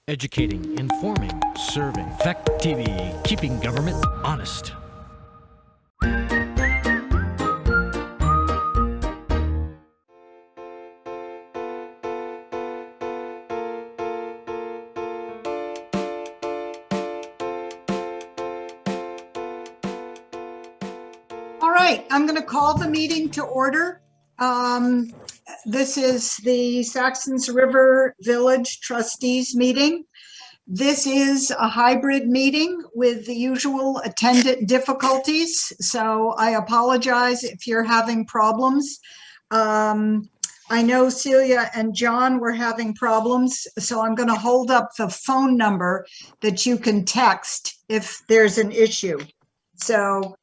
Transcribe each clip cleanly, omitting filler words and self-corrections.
Educating, informing, serving. Fact TV, keeping government honest. All right, I'm going to call the meeting to order. This is the Saxtons River Village Trustees meeting. This is a hybrid meeting with the usual attendant difficulties, so I apologize if you're having problems. I know Celia and John were having problems, so I'm going to hold up the phone number that you can text if there's an issue. So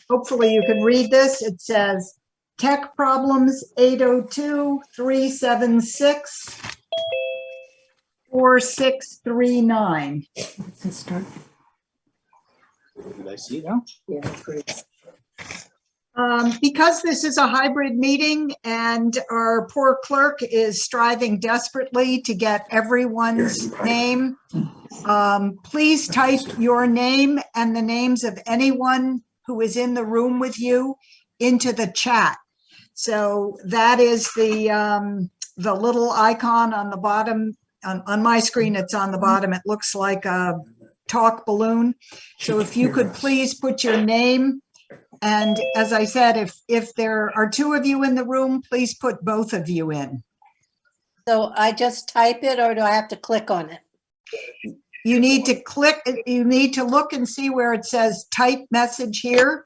hopefully you can read this. It says tech problems 802-376-4639. Did I see it now? Yeah, that's great. Because this is a hybrid meeting and our poor clerk is striving desperately to get everyone's name, please type your name and the names of anyone who is in the room with you into the chat. So that is the little icon on the bottom. On my screen, it's on the bottom. It looks like a talk balloon. So if you could please put your name. And as I said, if there are two of you in the room, please put both of you in. So I just type it, or do I have to click on it? You need to click, you need to look and see where it says type message here.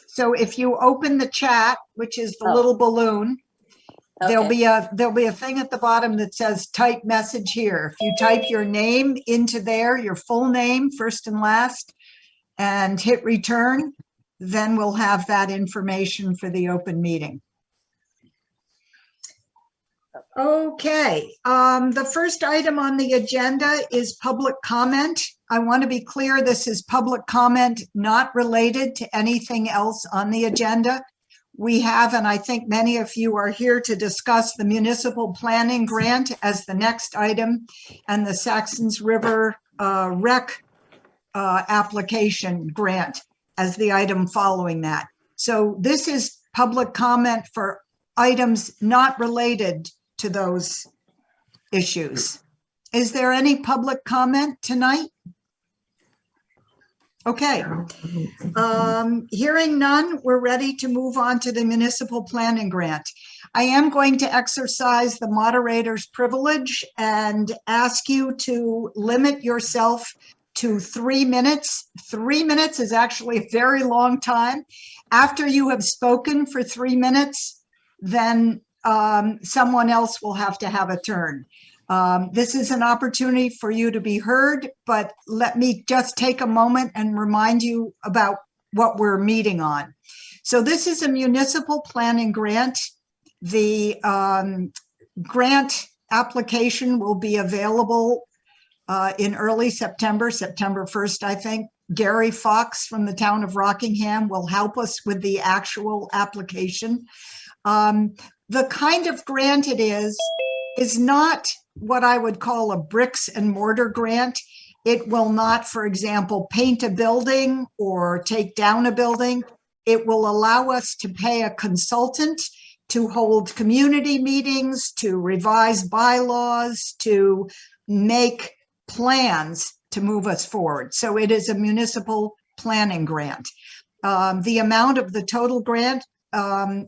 So if you open the chat, which is the little balloon, there'll be a thing at the bottom that says type message here. If you type your name into there, your full name, first and last, and hit return, then we'll have that information for the open meeting. Okay, the first item on the agenda is public comment. I want to be clear, this is public comment not related to anything else on the agenda. We have, and I think many of you are here to discuss the municipal planning grant as the next item and the Saxtons River Rec application grant as the item following that. So this is public comment for items not related to those issues. Is there any public comment tonight? Okay, hearing none, we're ready to move on to the municipal planning grant. I am going to exercise the moderator's privilege and ask you to limit yourself to 3 minutes. 3 minutes is actually a very long time. After you have spoken for 3 minutes, then someone else will have to have a turn. This is an opportunity for you to be heard, but let me just take a moment and remind you about what we're meeting on. So this is a municipal planning grant. The grant application will be available in early September, September 1st, I think. Gary Fox from the town of Rockingham will help us with the actual application. The kind of grant it is not what I would call a bricks and mortar grant. It will not, for example, paint a building or take down a building. It will allow us to pay a consultant to hold community meetings, to revise bylaws, to make plans to move us forward. So it is a municipal planning grant. The amount of the total grant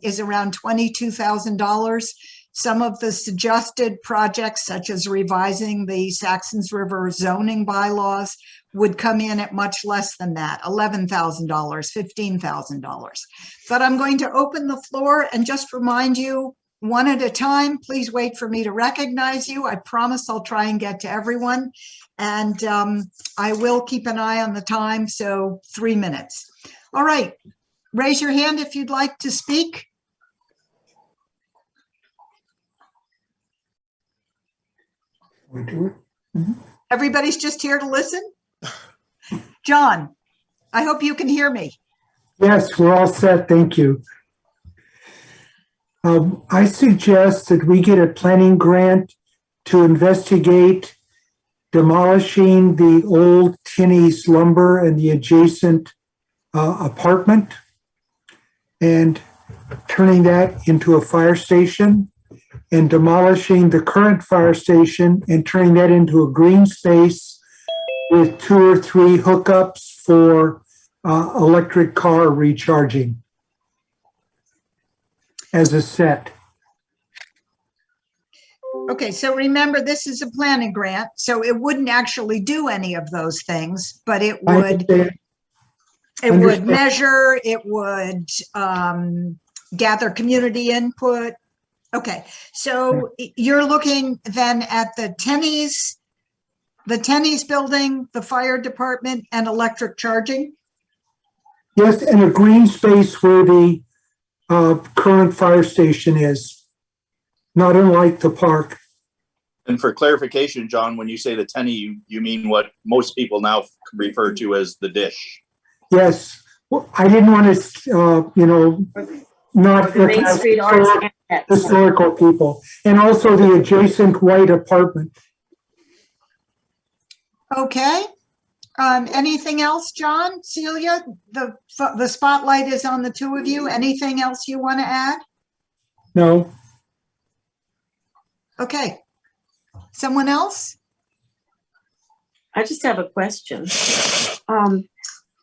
is around $22,000. Some of the suggested projects, such as revising the Saxtons River zoning bylaws, would come in at much less than that, $11,000, $15,000. But I'm going to open the floor and just remind you, one at a time, please wait for me to recognize you. I promise I'll try and get to everyone. And I will keep an eye on the time, so 3 minutes. All right, raise your hand if you'd like to speak. Everybody's just here to listen? John, I hope you can hear me. Yes, we're all set. Thank you. I suggest that we get a planning grant to investigate demolishing the old Tinney's lumber and the adjacent apartment and turning that into a fire station, and demolishing the current fire station and turning that into a green space with 2 or 3 hookups for electric car recharging as a set. Okay, so remember, this is a planning grant, so it wouldn't actually do any of those things, but it would Understand. measure, it would gather community input. Okay, so you're looking then at the Tenney's building, the fire department, and electric charging? Yes, and a green space where the current fire station is, not unlike the park. And for clarification, John, when you say the Tenny, you mean what most people now refer to as the dish. Yes, well, I didn't want to, not The Main Street Arts Annex. historical people, and also the adjacent white apartment. Okay. Anything else, John, Celia? The spotlight is on the two of you. Anything else you want to add? No, Okay. Someone else? I just have a question. And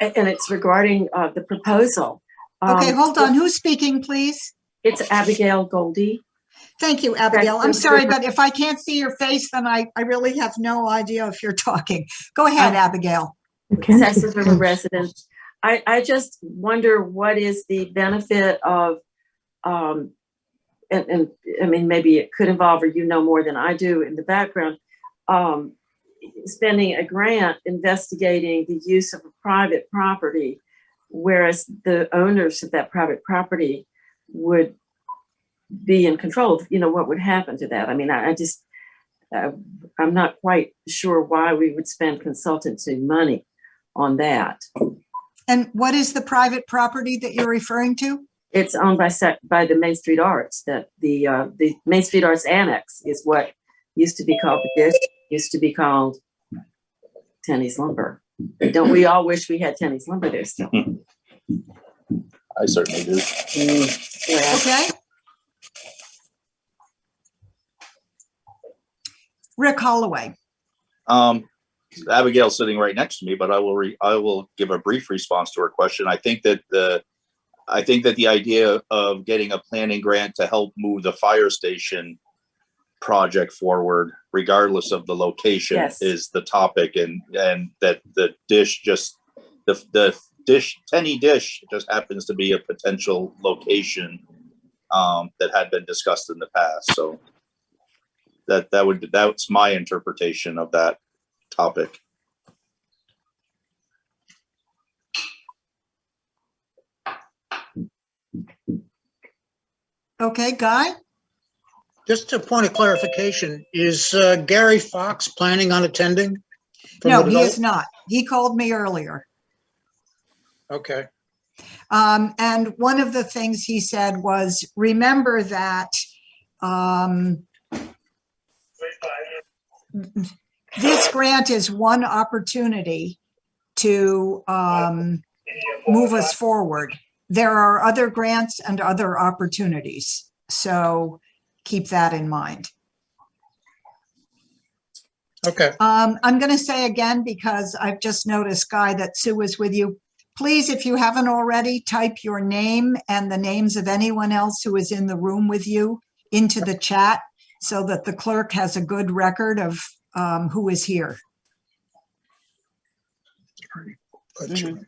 it's regarding the proposal. Okay, hold on. Who's speaking, please? It's Abigail Goldie. Thank you, Abigail. I'm That's- sorry, but if I can't see your face, then I really have no idea if you're talking. Go ahead, Abigail. Saxtons River resident. I just wonder what is the benefit of, and I mean, maybe it could involve, or more than I do in the background, spending a grant investigating the use of a private property, whereas the owners of that private property would be in control of, what would happen to that. I mean, I'm not quite sure why we would spend consultancy money on that. And what is the private property that you're referring to? It's owned by the Main Street Arts. That the Main Street Arts Annex is what used to be called the Dish, used to be called Tenney's Lumber. Don't we all wish we had Tenney's Lumber there still? I certainly do. Yeah. Okay. Rick Holloway. Abigail's sitting right next to me, but I will give a brief response to her question. I think that the idea of getting a planning grant to help move the fire station project forward, regardless of the location, Yes. is the topic, and that the dish the Tenny dish just happens to be a potential location that had been discussed in the past. So that's my interpretation of that topic. Okay, Guy? Just a point of clarification, is Gary Fox planning on attending? from No, the he is develop- not. He called me earlier. Okay, And one of the things he said was, remember that this grant is one opportunity to move us forward. There are other grants and other opportunities. So keep that in mind. okay. I'm going to say again, because I've just noticed, Guy, that Sue is with you. Please, if you haven't already, type your name and the names of anyone else who is in the room with you into the chat so that the clerk has a good record of who is here. Good.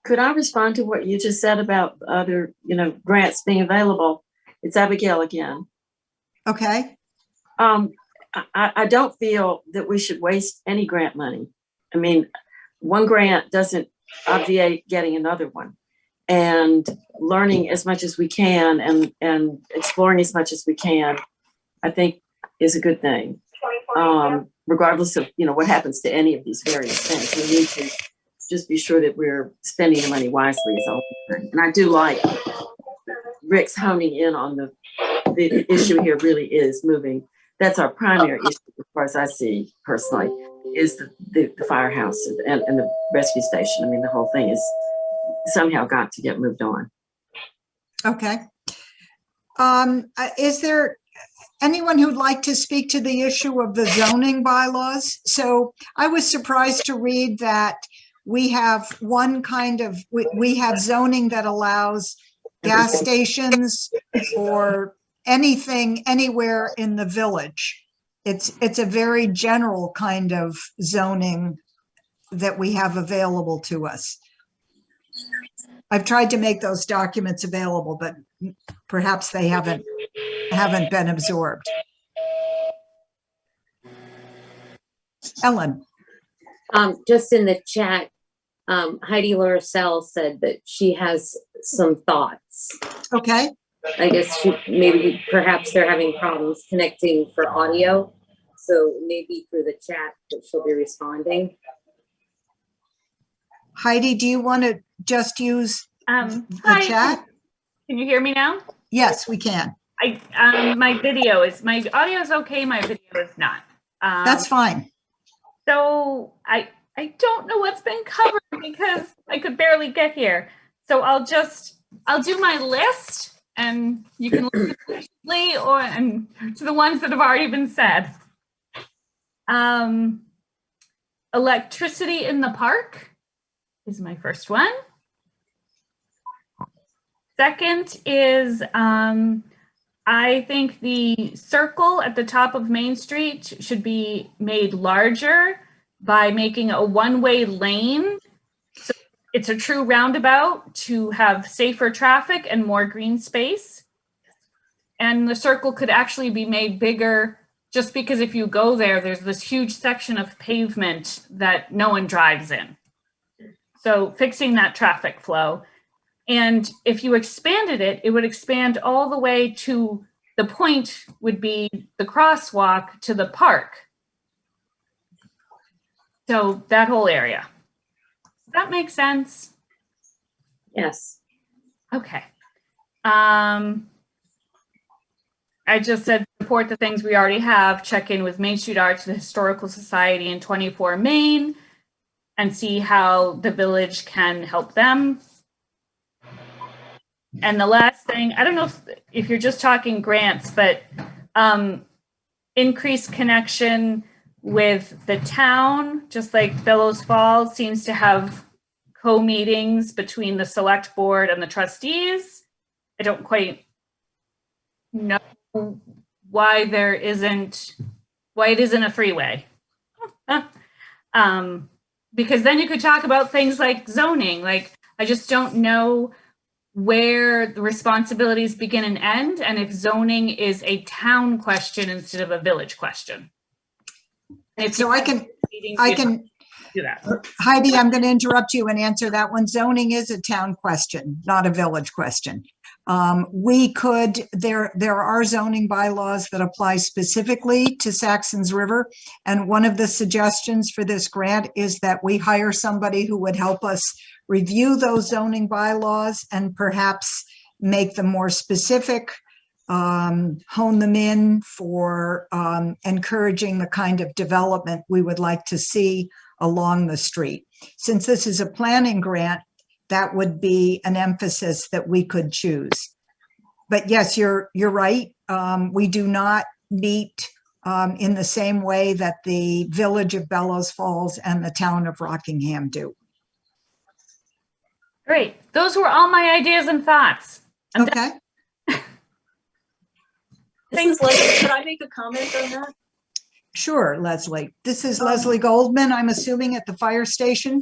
Could I respond to what you just said about other, grants being available? It's Abigail again. Okay, I don't feel that we should waste any grant money. I mean, one grant doesn't obviate getting another one. And learning as much as we can and exploring as much as we can, I think is a good thing. Regardless of, what happens to any of these various things. We need to just be sure that we're spending the money wisely is all. And I do like Rick's honing in on the issue here really is moving. That's our primary issue, as far as I see personally, is the firehouse and the rescue station. I mean, the whole thing is somehow got to get moved on. Okay. Is there anyone who'd like to speak to the issue of the zoning bylaws? So I was surprised to read that we have we have zoning that allows gas stations or anything anywhere in the village. It's a very general kind of zoning that we have available to us. I've tried to make those documents available, but perhaps they haven't been absorbed. Ellen. Just in the chat, Heidi Larcell said that she has some thoughts. Okay. I guess perhaps they're having problems connecting for audio. So maybe through the chat that she'll be responding. Heidi, do you want to just use the hi. chat? Can you hear me now? Yes, we can. My audio is okay. My video is not. That's fine. So I don't know what's been covered because I could barely get here. So I'll do my list and you can listen patiently and to the ones that have already been said. Electricity in the park is my first one. Second is I think the circle at the top of Main Street should be made larger by making a one-way lane. So it's a true roundabout to have safer traffic and more green space. And the circle could actually be made bigger just because if you go there, there's this huge section of pavement that no one drives in. So fixing that traffic flow. And if you expanded it, it would expand all the way to the point would be the crosswalk to the park. So that whole area. Does that make sense? Yes. Okay. I just said support the things we already have, check in with Main Street Arts, the Historical Society in 24 Main, and see how the village can help them. And the last thing, I don't know if you're just talking grants, but increased connection with the town, just like Bellows Falls seems to have co-meetings between the select board and the trustees. I don't quite know why it isn't a freeway. Because then you could talk about things like zoning. Like, I just don't know where the responsibilities begin and end, and if zoning is a town question instead of a village question. And So I can do that. Heidi, I'm going to interrupt you and answer that one. Zoning is a town question, not a village question. There are zoning bylaws that apply specifically to Saxons River. And one of the suggestions for this grant is that we hire somebody who would help us review those zoning bylaws and perhaps make them more specific, hone them in for encouraging the kind of development we would like to see along the street. Since this is a planning grant, that would be an emphasis that we could choose. But yes, you're right. We do not meet in the same way that the village of Bellows Falls and the town of Rockingham do. Great. Those were all my ideas and thoughts. Okay. Thanks, Leslie. Could I make a comment on that? Sure, Leslie. This is Leslie Goldman, I'm assuming, at the fire station.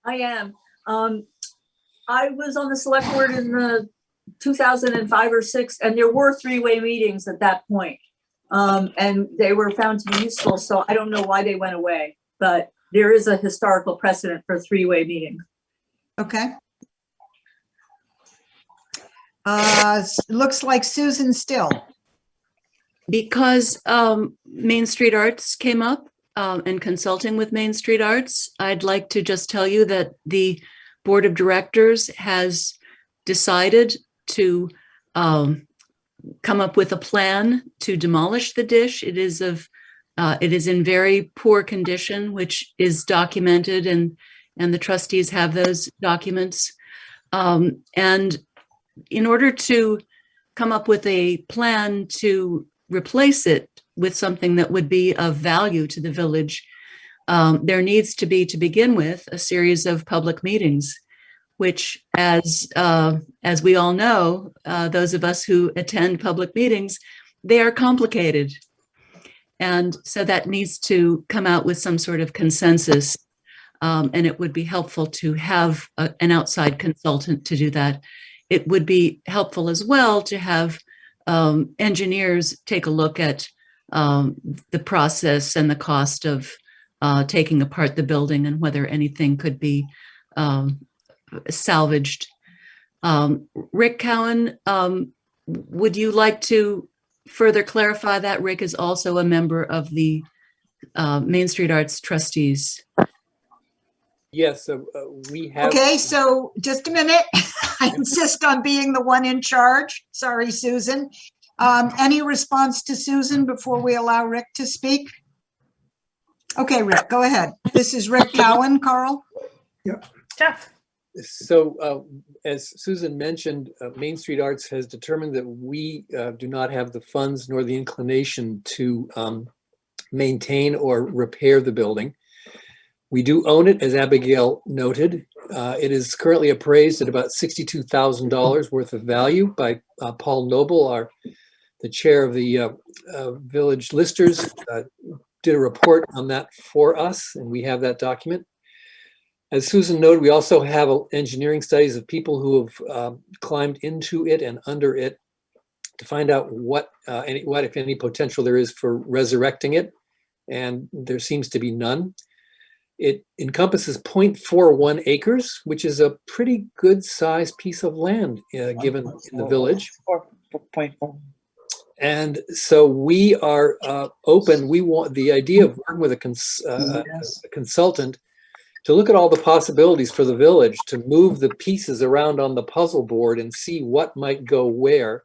I am. I was on the select board in the 2005 or 6, and there were three-way meetings at that point. And they were found to be useful, so I don't know why they went away, but there is a historical precedent for three-way meetings. Okay. Looks like Susan Still. Because Main Street Arts came up and consulting with Main Street Arts, I'd like to just tell you that the board of directors has decided to come up with a plan to demolish the dish. It is in very poor condition, which is documented, and the trustees have those documents. And in order to come up with a plan to replace it with something that would be of value to the village, there needs to be, to begin with, a series of public meetings, which, as we all know, those of us who attend public meetings, they are complicated. And so that needs to come out with some sort of consensus. And it would be helpful to have an outside consultant to do that. It would be helpful as well to have engineers take a look at the process and the cost of taking apart the building and whether anything could be salvaged. Rick Cowan, would you like to further clarify that? Rick is also a member of the Main Street Arts Trustees. Yes, we have. Okay, so just a minute. I insist on being the one in charge. Sorry, Susan. Any response to Susan before we allow Rick to speak? Okay, Rick, go ahead. This is Rick Cowan, Carl. Yep. Jeff. So as Susan mentioned, Main Street Arts has determined that we do not have the funds nor the inclination to maintain or repair the building. We do own it, as Abigail noted. It is currently appraised at about $62,000 worth of value by Paul Noble, the chair of the village listers, did a report on that for us, and we have that document. As Susan noted, we also have engineering studies of people who have climbed into it and under it to find out what, if any, potential there is for resurrecting it, and there seems to be none. It encompasses 0.41 acres, which is a pretty good sized piece of land given in the village. 4.4. And so we are open. We want the idea of working with a consultant to look at all the possibilities for the village, to move the pieces around on the puzzle board and see what might go where,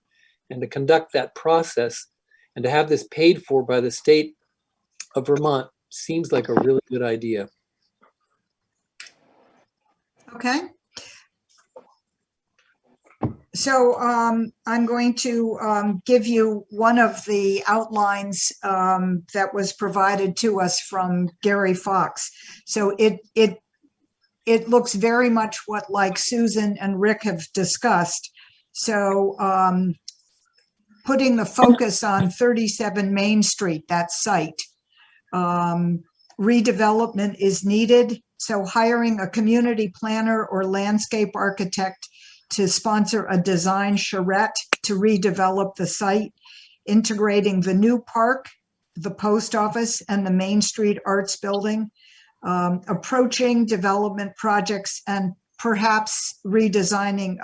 and to conduct that process, and to have this paid for by the state of Vermont seems like a really good idea. Okay. So I'm going to give you one of the outlines that was provided to us from Gary Fox. So it looks very much what like Susan and Rick have discussed. So putting the focus on 37 Main Street, that site, redevelopment is needed. So hiring a community planner or landscape architect to sponsor a design charrette to redevelop the site, integrating the new park, the post office, and the Main Street Arts Building, approaching development projects, and perhaps redesigning,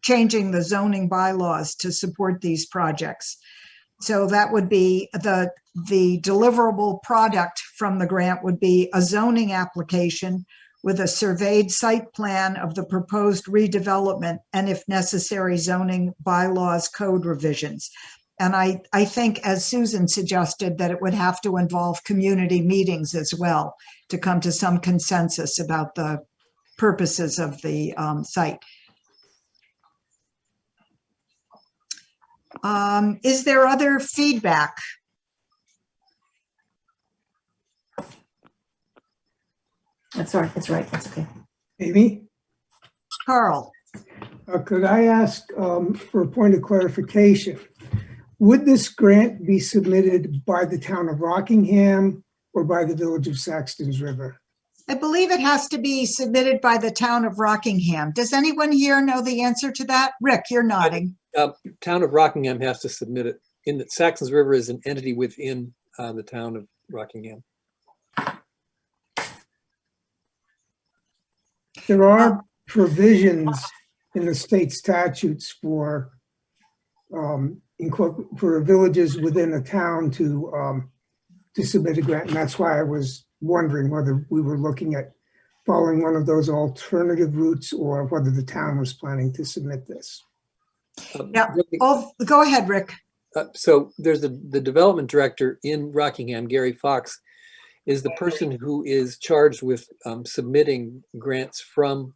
changing the zoning bylaws to support these projects. So that would be the deliverable product from the grant would be a zoning application with a surveyed site plan of the proposed redevelopment, and if necessary, zoning bylaws code revisions. And I think, as Susan suggested, that it would have to involve community meetings as well to come to some consensus about the purposes of the site. Is there other feedback? That's all right. That's right. That's okay. Amy, Carl. could I ask for a point of clarification? Would this grant be submitted by the town of Rockingham or by the village of Saxtons River? I believe it has to be submitted by the town of Rockingham. Does anyone here know the answer to that? Rick, you're nodding. Town of Rockingham has to submit it. In that Saxtons River is an entity within the town of Rockingham. There are provisions in the state statutes for villages within a town to submit a grant, and that's why I was wondering whether we were looking at following one of those alternative routes or whether the town was planning to submit this. Yeah. really- Oh, go ahead, Rick. So there's the development director in Rockingham, Gary Fox, is the person who is charged with submitting grants from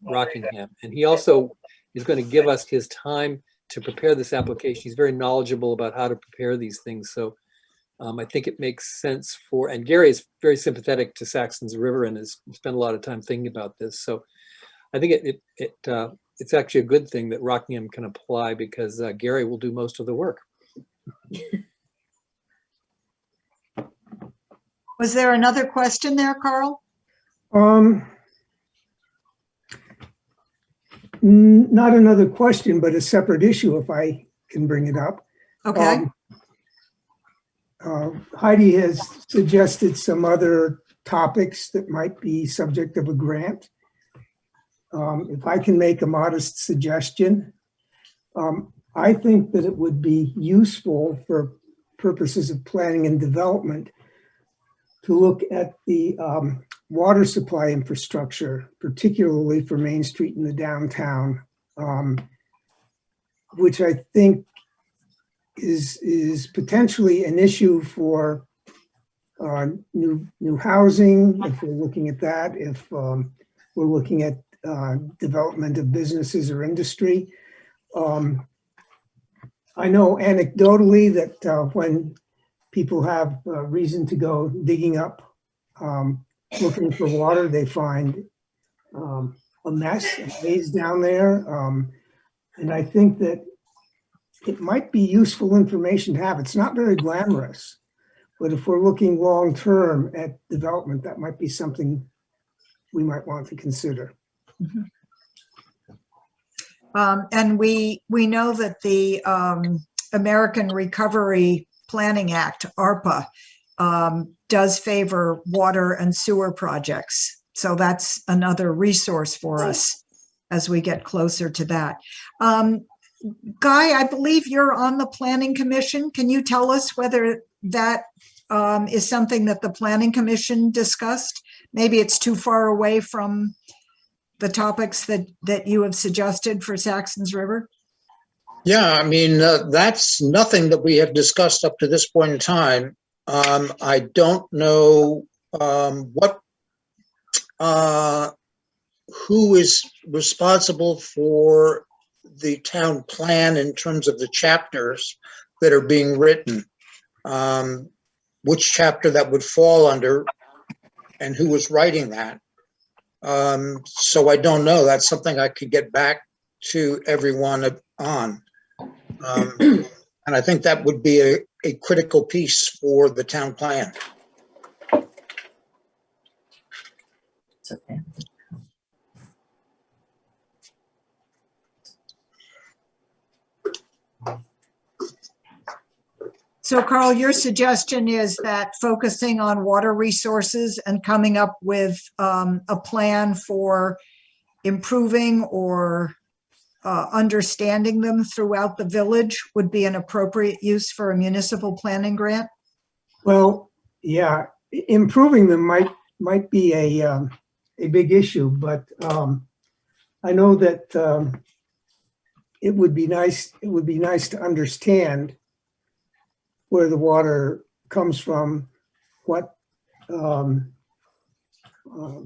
Rockingham. And he also is going to give us his time to prepare this application. He's very knowledgeable about how to prepare these things. So I think it makes sense for, and Gary is very sympathetic to Saxtons River and has spent a lot of time thinking about this. So I think it's actually a good thing that Rockingham can apply because Gary will do most of the work. Was there another question there, Carl? Not another question, but a separate issue, if I can bring it up. Okay. Heidi has suggested some other topics that might be subject of a grant. If I can make a modest suggestion, I think that it would be useful for purposes of planning and development to look at the water supply infrastructure, particularly for Main Street in the downtown, which I think is potentially an issue for new housing, if we're looking at that, if we're looking at development of businesses or industry. I know anecdotally that when people have reason to go digging up, looking for water, they find a mess, a maze down there. And I think that it might be useful information to have. It's not very glamorous, but if we're looking long-term at development, that might be something we might want to consider. And we know that the American Recovery Planning Act, ARPA, does favor water and sewer projects. So that's another resource for us as we get closer to that. Guy, I believe you're on the Planning Commission. Can you tell us whether that is something that the Planning Commission discussed? Maybe it's too far away from the topics that you have suggested for Saxtons River? Yeah, I mean, that's nothing that we have discussed up to this point in time. I don't know who is responsible for the town plan in terms of the chapters that are being written, which chapter that would fall under, and who was writing that. So I don't know. That's something I could get back to everyone on. And I think that would be a critical piece for the town plan. It's okay. So Carl, your suggestion is that focusing on water resources and coming up with a plan for improving or understanding them throughout the village would be an appropriate use for a municipal planning grant? Well, yeah, improving them might be a big issue, but I know that it would be nice to understand where the water comes from, what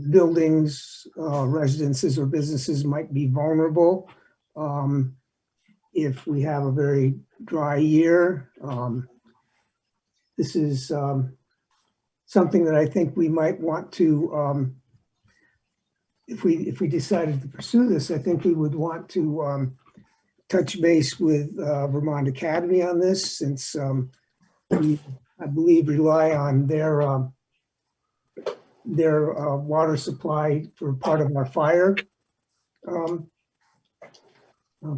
buildings, residences or businesses might be vulnerable if we have a very dry year. This is something that I think we might want to, if we decided to pursue this, I think we would want to touch base with Vermont Academy on this, since we, I believe, rely on their water supply for part of our fire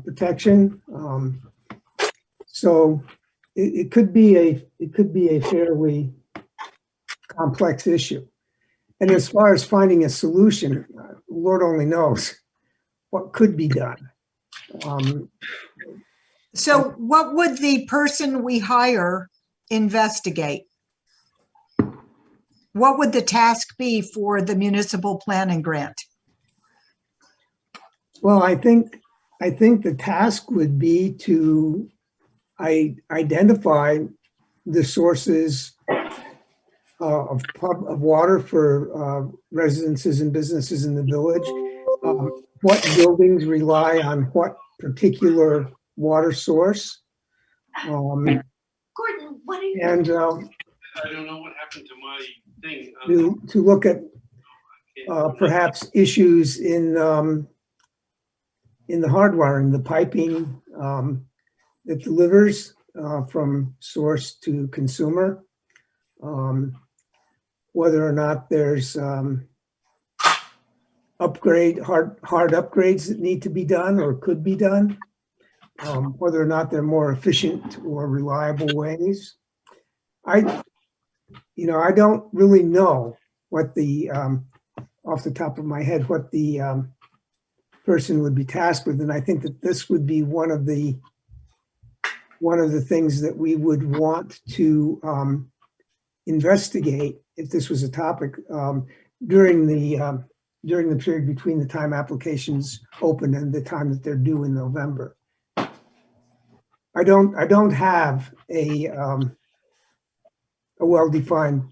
protection. So it could be a fairly complex issue. And as far as finding a solution, Lord only knows what could be done. So what would the person we hire investigate? What would the task be for the municipal planning grant? Well, I think I think the task would be to identify the sources of water for residences and businesses in the village. What buildings rely on what particular water source? Gordon, what are you? And I don't know what happened to my thing. to look at perhaps issues in the hardwiring, the piping that delivers from source to consumer, whether or not there's hard upgrades that need to be done or could be done, whether or not they're more efficient or reliable ways. I don't really know what the off the top of my head what the person would be tasked with, and I think that this would be one of the things that we would want to investigate if this was a topic during the period between the time applications open and the time that they're due in November. I don't have a well-defined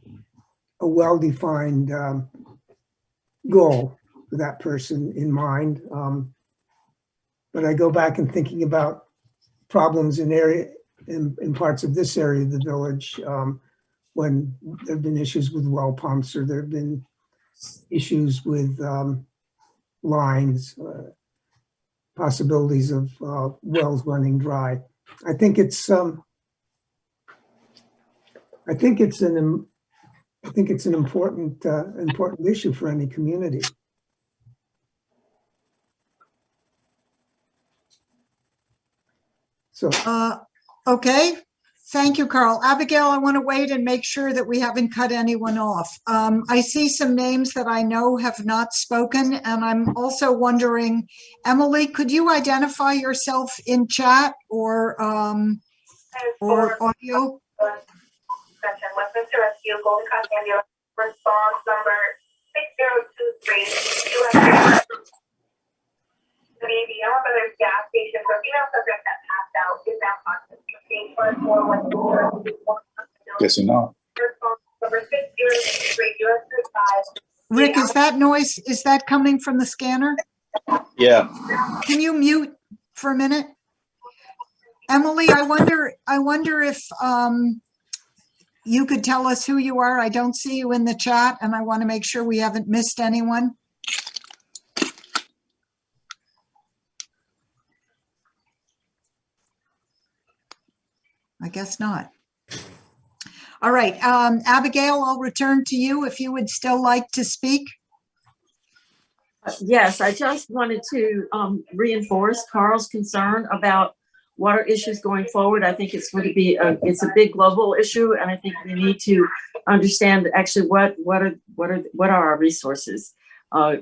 goal for that person in mind. But I go back and thinking about problems in parts of this area of the village when there have been issues with well pumps, or there have been issues with lines, possibilities of wells running dry. I think it's an important issue for any community. So, Okay, thank you, Carl. Abigail, I want to wait and make sure that we haven't cut anyone off. I see some names that I know have not spoken, and I'm also wondering, Emily, could you identify yourself in chat or audio? With Mr. Rescue, Golden Cross Ambulance, response number 6023. The BBL for their gas station for female subject that passed out is now conscious. Guessing not. Response number 6023, US 5. Rick, is that noise, is that coming from the scanner? Yeah. Can you mute for a minute? Emily, I wonder if you could tell us who you are. I don't see you in the chat, and I want to make sure we haven't missed anyone. I guess not. All right, Abigail, I'll return to you if you would still like to speak. Yes, I just wanted to reinforce Carl's concern about water issues going forward. I think it's going to be it's a big global issue, and I think we need to understand actually what are our resources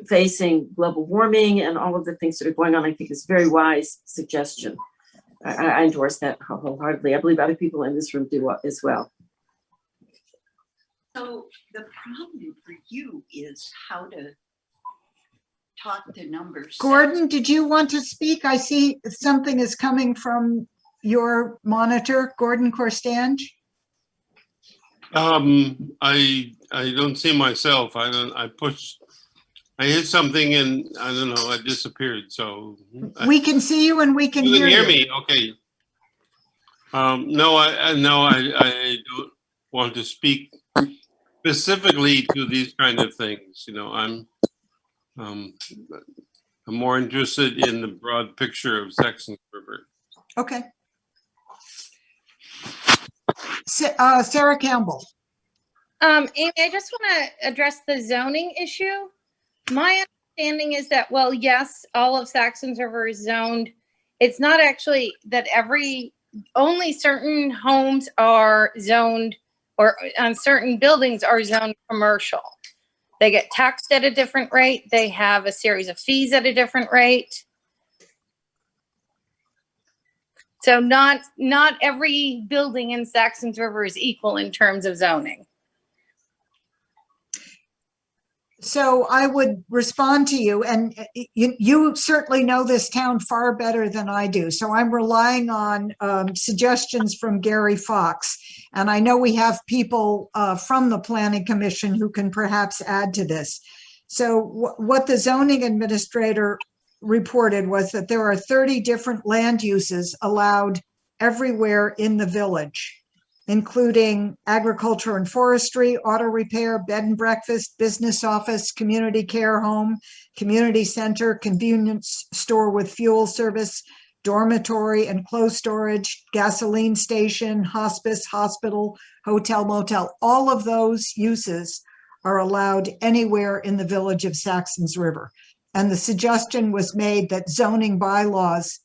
facing global warming and all of the things that are going on. I think it's a very wise suggestion. I endorse that wholeheartedly. I believe other people in this room do as well. So the problem for you is how to talk the numbers. Gordon, did you want to speak? I see something is coming from your monitor, Gordon Corstange. I don't see myself. I hit something and I don't know, I disappeared. So we can see you and we can hear you. Me. Okay. No, I don't want to speak specifically to these kind of things. You know, I'm more interested in the broad picture of Saxtons River. Okay. Sarah Campbell. Amy, I just want to address the zoning issue. My understanding is that, well, yes, all of Saxtons River is zoned. It's not actually that only certain homes are zoned, or on certain buildings are zoned commercial. They get taxed at a different rate. They have a series of fees at a different rate. So not every building in Saxtons River is equal in terms of zoning. So I would respond to you, and you certainly know this town far better than I do. So I'm relying on suggestions from Gary Fox. And I know we have people from the Planning Commission who can perhaps add to this. So what the zoning administrator reported was that there are 30 different land uses allowed everywhere in the village, including agriculture and forestry, auto repair, bed and breakfast, business office, community care home, community center, convenience store with fuel service, dormitory and clothes storage, gasoline station, hospice, hospital, hotel, motel. All of those uses are allowed anywhere in the village of Saxtons River. And the suggestion was made that zoning bylaws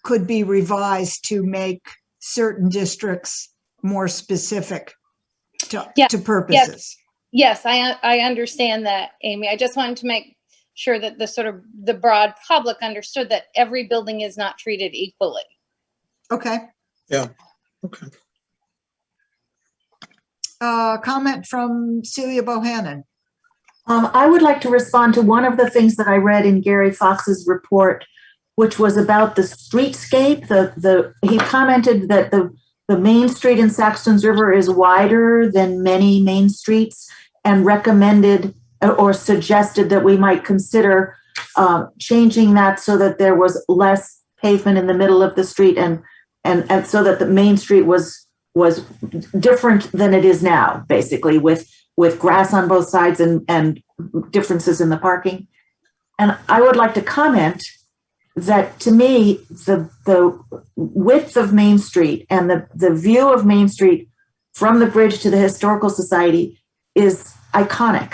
could be revised to make certain districts more specific to purposes. Yes, I understand that, Amy. I just wanted to make sure that the broad public understood that every building is not treated equally. Okay. Yeah. Okay. Comment from Celia Bohannon. I would like to respond to one of the things that I read in Gary Fox's report, which was about the streetscape. He commented that the main street in Saxtons River is wider than many main streets, and recommended or suggested that we might consider changing that so that there was less pavement in the middle of the street, and so that the main street was different than it is now, basically with grass on both sides and differences in the parking. And I would like to comment that, to me, the width of Main Street and the view of Main Street from the bridge to the Historical Society is iconic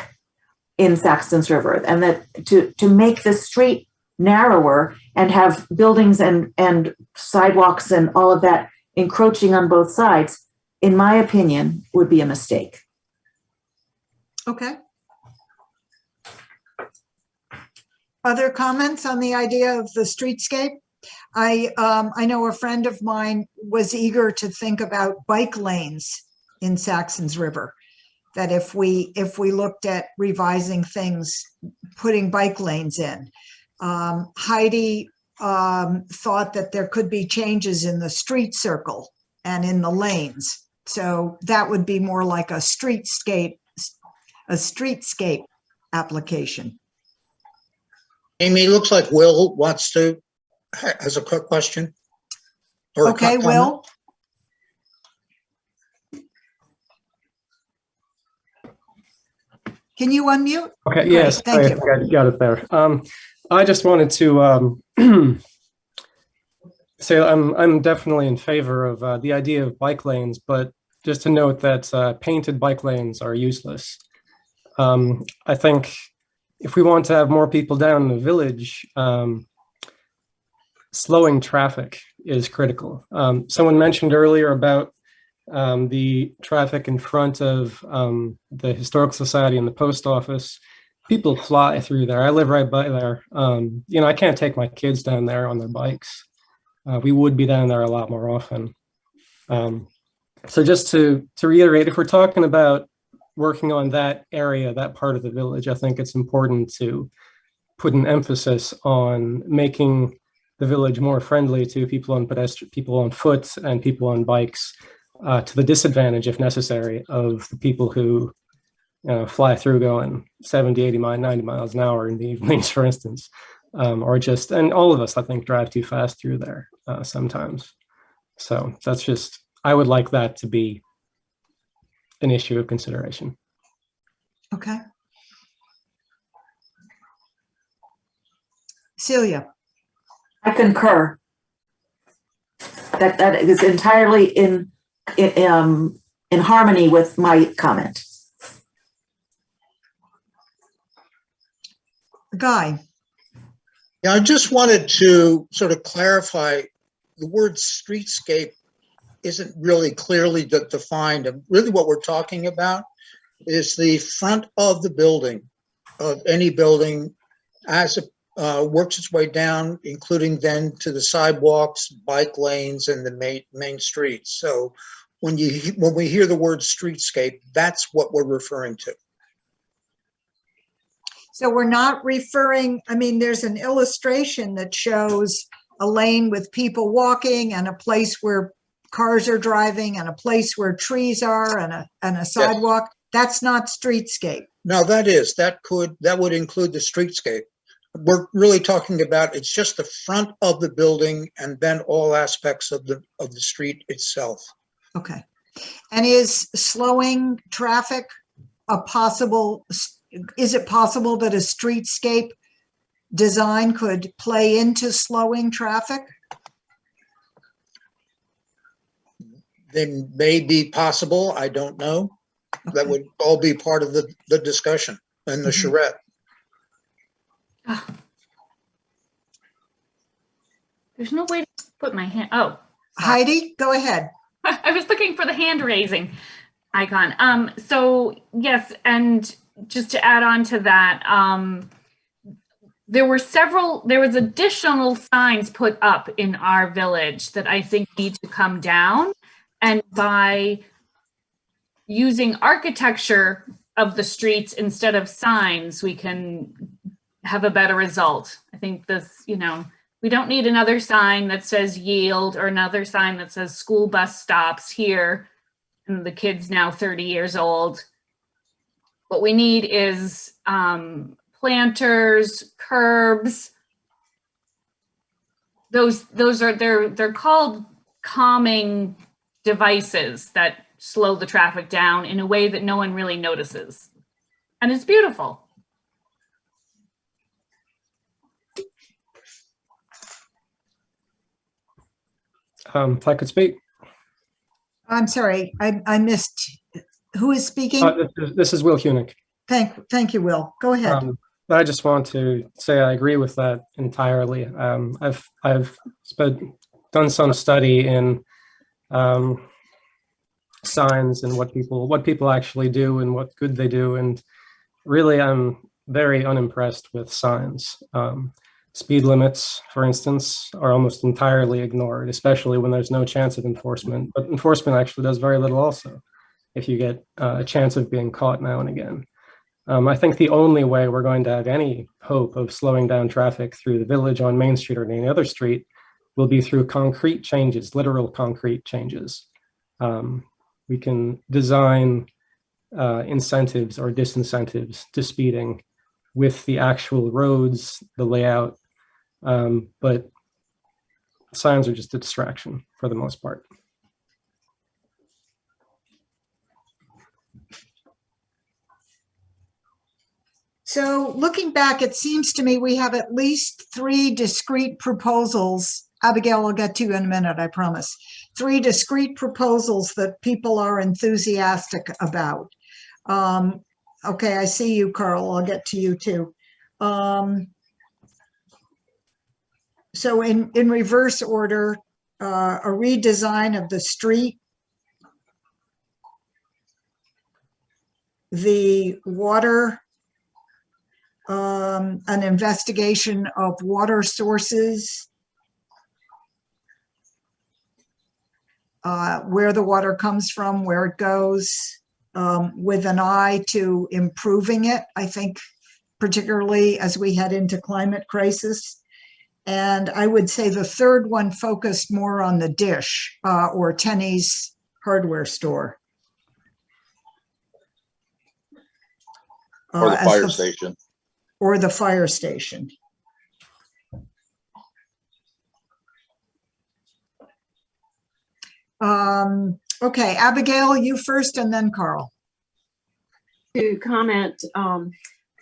in Saxtons River, and that to make the street narrower and have buildings and sidewalks and all of that encroaching on both sides, in my opinion, would be a mistake. Okay. Other comments on the idea of the streetscape? I know a friend of mine was eager to think about bike lanes in Saxtons River, that if we looked at revising things, putting bike lanes in. Heidi thought that there could be changes in the street circle and in the lanes. So that would be more like a streetscape application. Amy, looks like Will has a quick question. Okay, Will. Can you unmute? Okay, yes, thank you. I got it there. I just wanted to say I'm definitely in favor of the idea of bike lanes, but just to note that painted bike lanes are useless. I think if we want to have more people down in the village, slowing traffic is critical. Someone mentioned earlier about the traffic in front of the Historical Society and the post office. People fly through there. I live right by there. I can't take my kids down there on their bikes. We would be down there a lot more often. So just to reiterate, if we're talking about working on that area, that part of the village, I think it's important to put an emphasis on making the village more friendly to people on people on foot and people on bikes, to the disadvantage, if necessary, of the people who fly through going 70, 80, 90 miles an hour in the evenings, for instance, and all of us, I think, drive too fast through there sometimes. So that's just, I would like that to be an issue of consideration. Okay. Celia. I concur. That is entirely in harmony with my comment. Guy. Yeah, I just wanted to sort of clarify, the word streetscape isn't really clearly defined. And really what we're talking about is the front of the building, of any building, as it works its way down, including then to the sidewalks, bike lanes, and the main streets. So when we hear the word streetscape, that's what we're referring to. So we're not referring, I mean, there's an illustration that shows a lane with people walking and a place where cars are driving and a place where trees are and a sidewalk. That's not streetscape. No, that would include the streetscape. We're really talking about, it's just the front of the building and then all aspects of the street itself. Okay. And is slowing traffic is it possible that a streetscape design could play into slowing traffic? They may be possible, I don't know. Okay. That would all be part of the discussion and the charrette. Oh. There's no way to put my hand. Oh, sorry. Heidi, go ahead. I was looking for the hand raising icon. So yes, and just to add on to that, there was additional signs put up in our village that I think need to come down. And by using architecture of the streets instead of signs, we can have a better result. I think this, we don't need another sign that says yield or another sign that says school bus stops here and the kid's now 30 years old. What we need is planters, curbs. They're called calming devices that slow the traffic down in a way that no one really notices. And it's beautiful. If I could speak. I'm sorry, I missed. Who is speaking? This is Will Hunick. Thank you, Will. Go ahead. I just want to say I agree with that entirely. I've done some study in signs and what people actually do and what good they do, and really I'm very unimpressed with signs. Speed limits, for instance, are almost entirely ignored, especially when there's no chance of enforcement. But enforcement actually does very little also, if you get a chance of being caught now and again. I think the only way we're going to have any hope of slowing down traffic through the village on Main Street or any other street will be through concrete changes, literal concrete changes. We can design incentives or disincentives to speeding with the actual roads, the layout, but signs are just a distraction for the most part. So looking back, it seems to me we have at least 3 discrete proposals. Abigail, I'll get to you in a minute, I promise. 3 discrete proposals that people are enthusiastic about. Okay, I see you, Carl. I'll get to you too. So in reverse order, a redesign of the street, the water, an investigation of water sources, where the water comes from, where it goes, with an eye to improving it, I think, particularly as we head into climate crisis. And I would say the third one focused more on the dish or Tenney's hardware store. Or the fire station. Or the fire station. Okay, Abigail, you first and then Carl. To comment,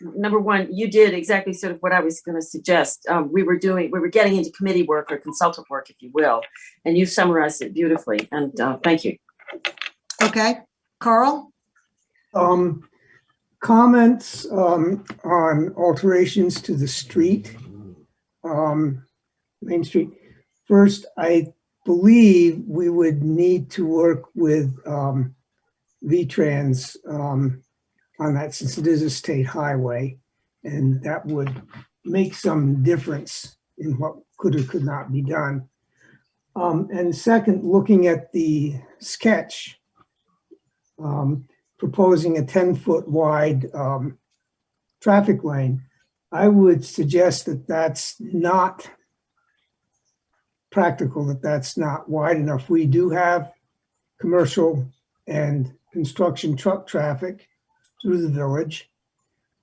number one, you did exactly sort of what I was going to suggest. We were getting into committee work or consultant work, if you will, and you summarized it beautifully. And thank you. Okay, Carl. Comments on alterations to the street, Main Street. First, I believe we would need to work with VTrans on that, since it is a state highway, and that would make some difference in what could or could not be done. And second, looking at the sketch, proposing a 10-foot wide traffic lane. I would suggest that that's not practical, that that's not wide enough. We do have commercial and construction truck traffic through the village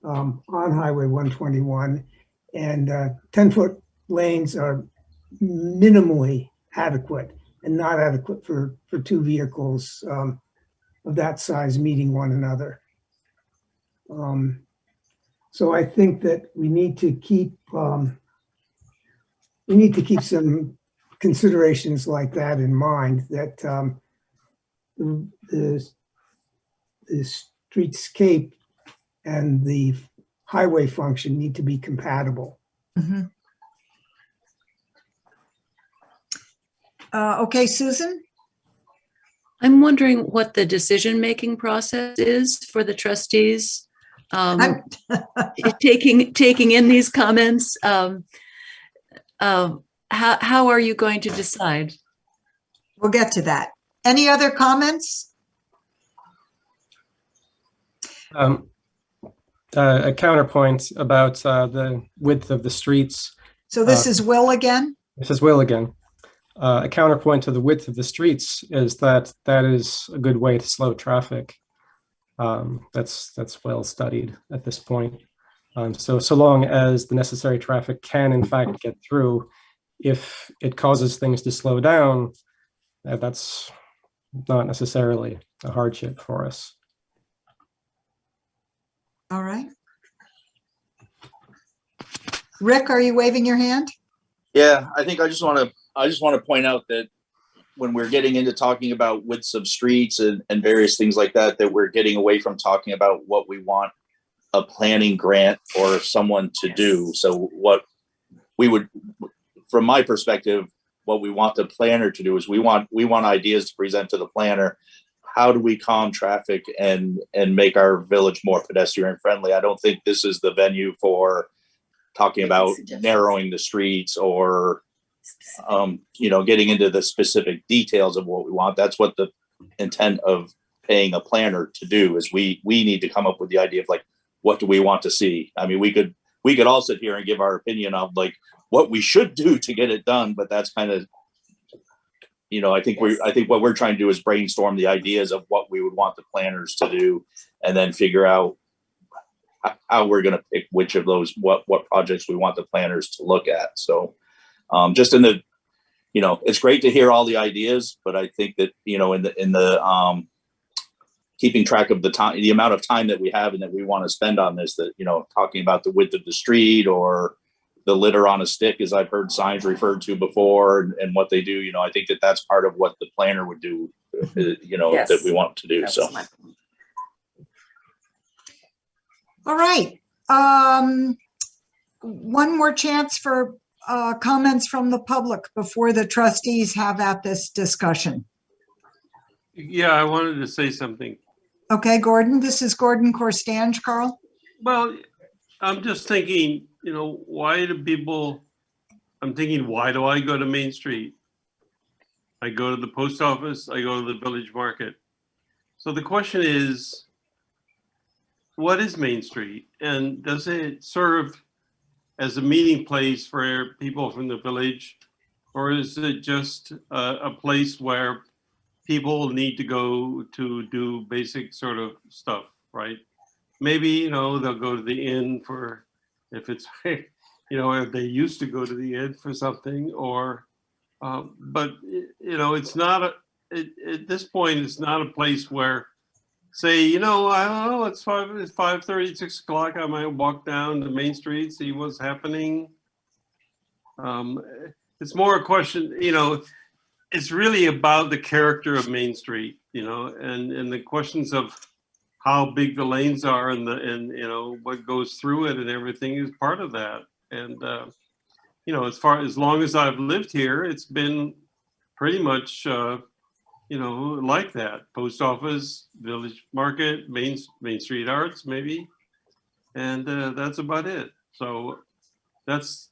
on Highway 121, and 10-foot lanes are minimally adequate and not adequate for two vehicles of that size meeting one another. So I think that we need to keep some considerations like that in mind, that the streetscape and the highway function need to be compatible. Mhm. Okay, Susan? I'm wondering what the decision-making process is for the trustees. Taking in these comments, how are you going to decide? We'll get to that. Any other comments? A counterpoint about the width of the streets. So this is Will again? This is Will again. A counterpoint to the width of the streets is that is a good way to slow traffic. That's well studied at this point. So long as the necessary traffic can in fact get through, if it causes things to slow down, that's not necessarily a hardship for us. All right. Rick, are you waving your hand? Yeah, I think I just want to point out that when we're getting into talking about widths of streets and various things like that, that we're getting away from talking about what we want a planning grant or someone to do. So what we would, from my perspective, what we want the planner to do is we want ideas to present to the planner. How do we calm traffic and make our village more pedestrian friendly? I don't think this is the venue for talking about narrowing the streets or getting into the specific details of what we want. That's what the intent of paying a planner to do is we need to come up with the idea of like, what do we want to see? I mean, we could all sit here and give our opinion of like what we should do to get it done, but that's kind of, I think what we're trying to do is brainstorm the ideas of what we would want the planners to do and then figure out how we're going to pick which of those, what projects we want the planners to look at. So just in the, it's great to hear all the ideas, but I think that, in the keeping track of the time, the amount of time that we have and that we want to spend on this, that, talking about the width of the street or the litter on a stick, as I've heard signs referred to before, and what they do, I think that that's part of what the planner would do, Yes. that we want to do. That So. was my point. All right. One more chance for comments from the public before the trustees have at this discussion. Yeah, I wanted to say something. Okay, Gordon, this is Gordon Corstange, Carl. Well, I'm just thinking, why do people, I'm thinking, why do I go to Main Street? I go to the post office, I go to the village market. So the question is, what is Main Street? And does it serve as a meeting place for people from the village? Or is it just a place where people need to go to do basic sort of stuff, right? Maybe, they'll go to the inn for, if it's, if they used to go to the inn for something, or, but, it's not, at this point, it's not a place where, say, I don't know, it's 5:30, 6 o'clock, I might walk down to Main Street, see what's happening. It's more a question, it's really about the character of Main Street, and the questions of how big the lanes are and what goes through it and everything is part of that. And as long as I've lived here, it's been pretty much like that. Post office, village market, Main Street Arts, maybe, and that's about it. So that's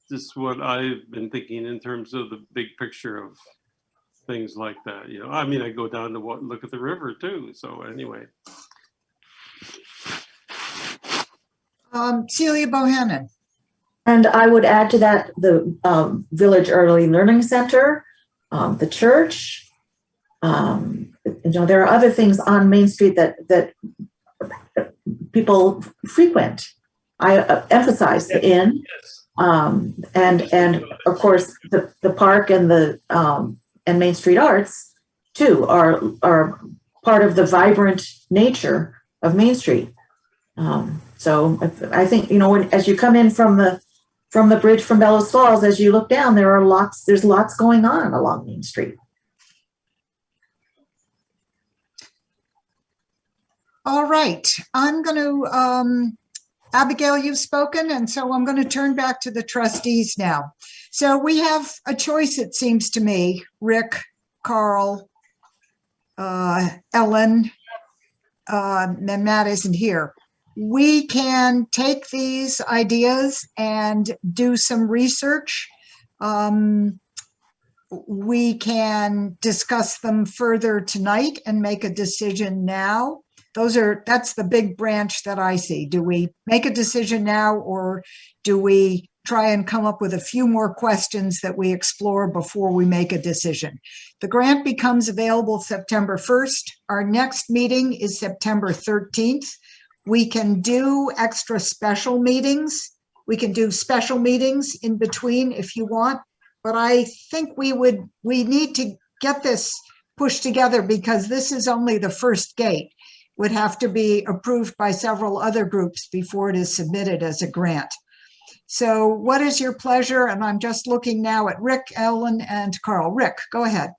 just what I've been thinking in terms of the big picture of things like that. I mean, I go down to look at the river too. So anyway. Celia Bohannon. And I would add to that the Village Early Learning Center, the church. There are other things on Main Street that people frequent. I emphasize the inn, and of course the park and the and Main Street Arts too are part of the vibrant nature of Main Street. So I think as you come in from the bridge from Bellows Falls, as you look down, there's lots going on along Main Street. All right, I'm going to, Abigail, you've spoken, and so I'm going to turn back to the trustees now. So we have a choice, it seems to me, Rick, Carl, Ellen, and Matt isn't here. We can take these ideas and do some research. We can discuss them further tonight and make a decision now. That's the big branch that I see. Do we make a decision now, or do we try and come up with a few more questions that we explore before we make a decision? The grant becomes available September 1st. Our next meeting is September 13th. We can do extra special meetings. We can do special meetings in between if you want, but I think we need to get this pushed together because this is only the first gate. Would have to be approved by several other groups before it is submitted as a grant. So what is your pleasure? And I'm just looking now at Rick, Ellen, and Carl. Rick, go ahead.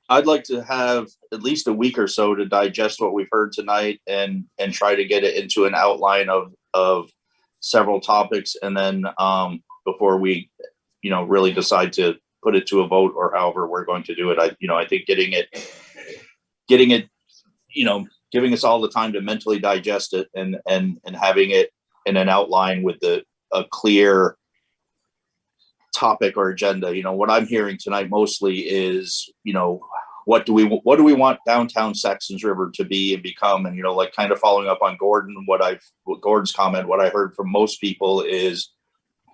I'd like to have at least a week or so to digest what we've heard tonight and try to get it into an outline of several topics. And then before we, really decide to put it to a vote or however we're going to do it, I think getting it, giving us all the time to mentally digest it and having it in an outline with a clear topic or agenda. What I'm hearing tonight mostly is, what do we want downtown Saxtons River to be and become? And, kind of following up on Gordon's comment, what I heard from most people is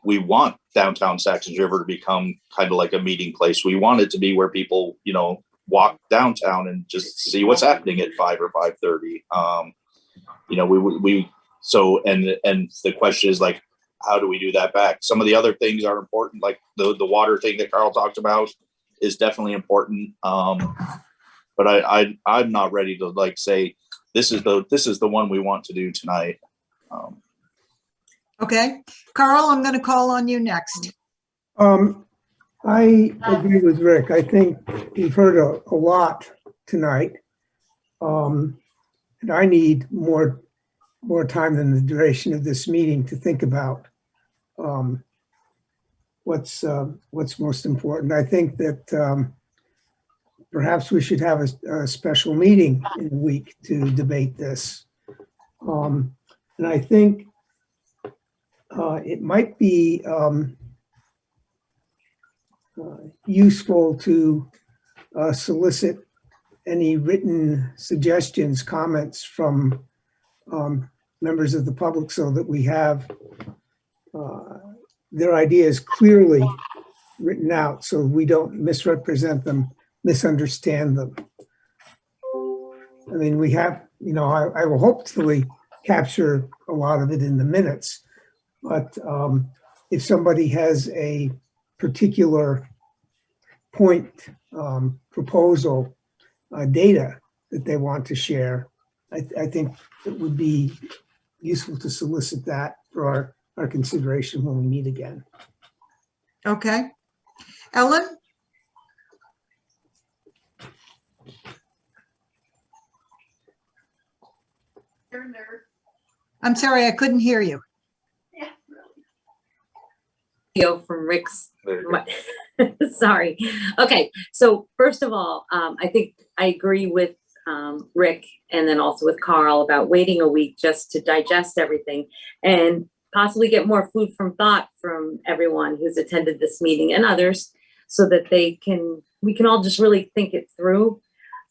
we want downtown Saxtons River to become kind of like a meeting place. We want it to be where people, walk downtown and just see what's happening at 5 or 5:30. And the question is like, how do we do that back? Some of the other things are important, like the water thing that Carl talked about is definitely important. But I'm not ready to say this is the one we want to do tonight. Okay, Carl, I'm going to call on you next. I agree with Rick. I think we've heard a lot tonight. And I need more time than the duration of this meeting to think about what's most important. I think that perhaps we should have a special meeting in a week to debate this. And I think it might be useful to solicit any written suggestions, comments from members of the public so that we have their ideas clearly written out so we don't misrepresent them, misunderstand them. I mean, we have, I will hopefully capture a lot of it in the minutes, but if somebody has a particular point, proposal, data that they want to share, I think it would be useful to solicit that for our consideration when we meet again. Okay. Ellen? I'm sorry, I couldn't hear you. From Rick's. Sorry. Okay. So first of all, I think I agree with Rick and then also with Carl about waiting a week just to digest everything and possibly get more food from thought from everyone who's attended this meeting and others so that we can all just really think it through.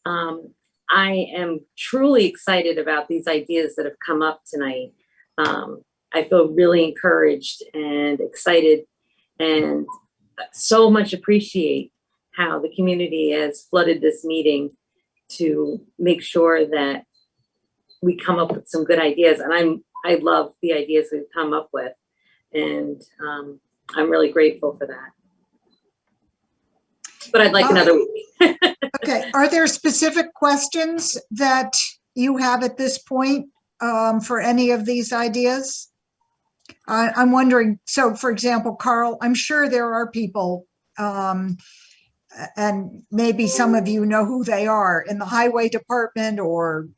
I am truly excited about these ideas that have come up tonight. I feel really encouraged and excited, and so much appreciate how the community has flooded this meeting to make sure that we come up with some good ideas. And I love the ideas we've come up with, and I'm really grateful for that. But I'd like another week. Okay, are there specific questions that you have at this point for any of these ideas? I'm wondering, so for example, Carl, I'm sure there are people, and maybe some of you know who they are, in the highway department or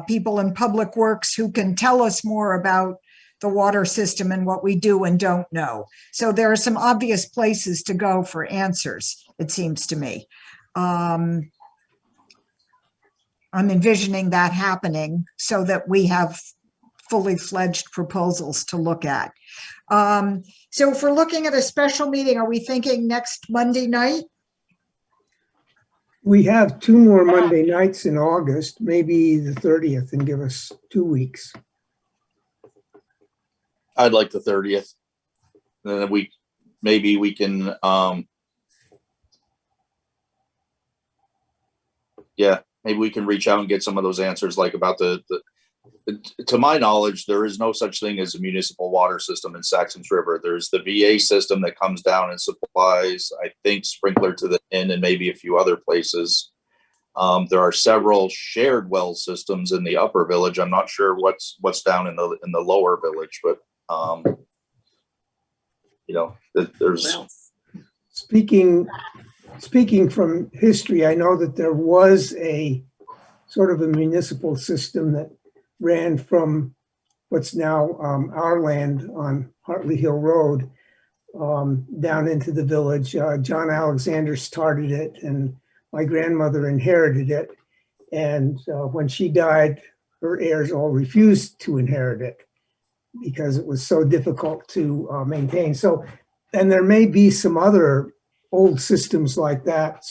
people in public works who can tell us more about the water system and what we do and don't know. So there are some obvious places to go for answers, it seems to me. I'm envisioning that happening so that we have fully fledged proposals to look at. So if we're looking at a special meeting, are we thinking next Monday night? We have 2 more Monday nights in August, maybe the 30th, and give us 2 weeks. I'd like the 30th. And then maybe we can, maybe we can reach out and get some of those answers, like about to my knowledge, there is no such thing as a municipal water system in Saxtons River. There's the VA system that comes down and supplies, I think, sprinkler to the inn and maybe a few other places. There are several shared well systems in the upper village. I'm not sure what's down in the lower village, but there's Speaking from history, I know that there was a sort of a municipal system that ran from what's now our land on Hartley Hill Road down into the village. John Alexander started it, and my grandmother inherited it. And when she died, her heirs all refused to inherit it because it was so difficult to maintain. So, and there may be some other old systems like that,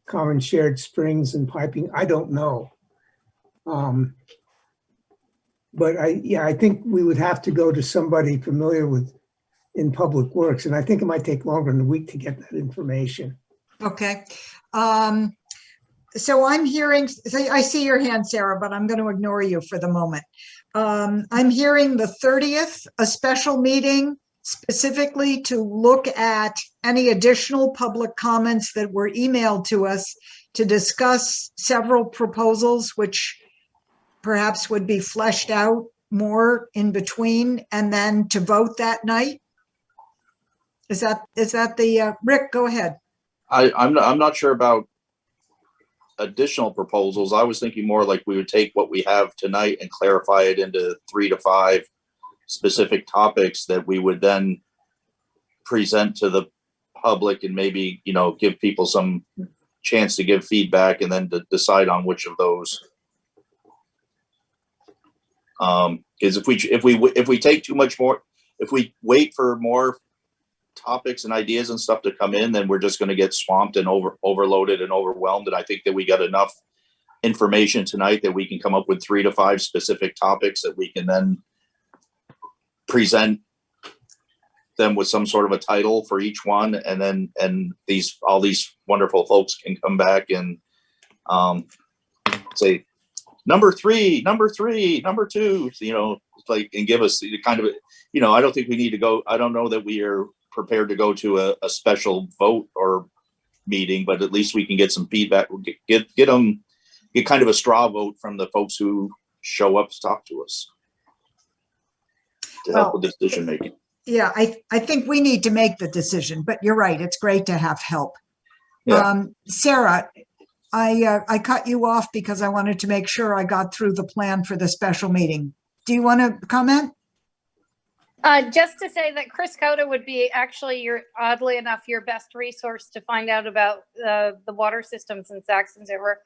common shared springs and piping. I don't know. But I think we would have to go to somebody familiar in public works. And I think it might take longer than a week to get that information. Okay. So I'm hearing, I see your hand, Sarah, but I'm going to ignore you for the moment. I'm hearing the 30th, a special meeting specifically to look at any additional public comments that were emailed to us to discuss several proposals, which perhaps would be fleshed out more in between, and then to vote that night. Is that the, Rick, go ahead. I'm not sure about additional proposals. I was thinking more like we would take what we have tonight and clarify it into 3 to 5 specific topics that we would then present to the public, and maybe, give people some chance to give feedback and then to decide on which of those. Because if we take too much more, if we wait for more topics and ideas and stuff to come in, then we're just going to get swamped and overloaded and overwhelmed. And I think that we got enough information tonight that we can come up with 3 to 5 specific topics that we can then present them with some sort of a title for each one, and then all these wonderful folks can come back and say number 3, number 2, and give us the kind of, I don't think we need to go. I don't know that we are prepared to go to a special vote or meeting, but at least we can get some feedback. Get kind of a straw vote from the folks who show up to talk to us to help with decision making. Yeah, I think we need to make the decision, but you're right. It's great to have help. Yeah. Sarah, I cut you off because I wanted to make sure I got through the plan for the special meeting. Do you want to comment? Just to say that Chris Cota would be actually oddly enough, your best resource to find out about the water systems in Saxtons River.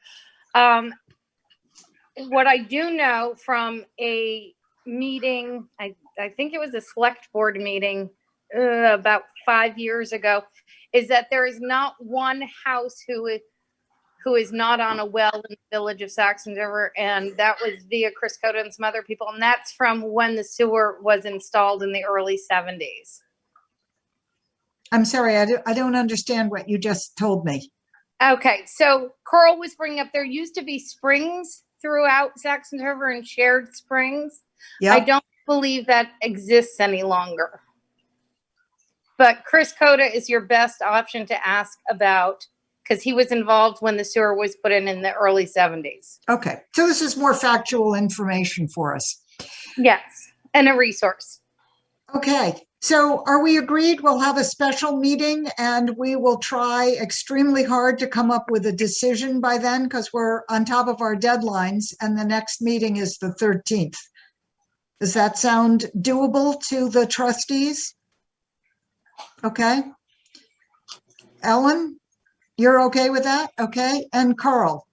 What I do know from a meeting, I think it was a select board meeting about 5 years ago, is that there is not one house who who is not on a well in the village of Saxons River. And that was via Chris Cota and some other people. And that's from when the sewer was installed in the early 70s. I'm sorry, I don't understand what you just told me. Okay, so Carl was bringing up, there used to be springs throughout Saxons River and shared springs. Yeah. I don't believe that exists any longer. But Chris Cota is your best option to ask about, because he was involved when the sewer was put in the early 70s. Okay, so this is more factual information for us. Yes, and a resource. Okay, so are we agreed we'll have a special meeting and we will try extremely hard to come up with a decision by then, because we're on top of our deadlines and the next meeting is the 13th. Does that sound doable to the trustees? Okay. Ellen, you're okay with that? Okay, and Carl?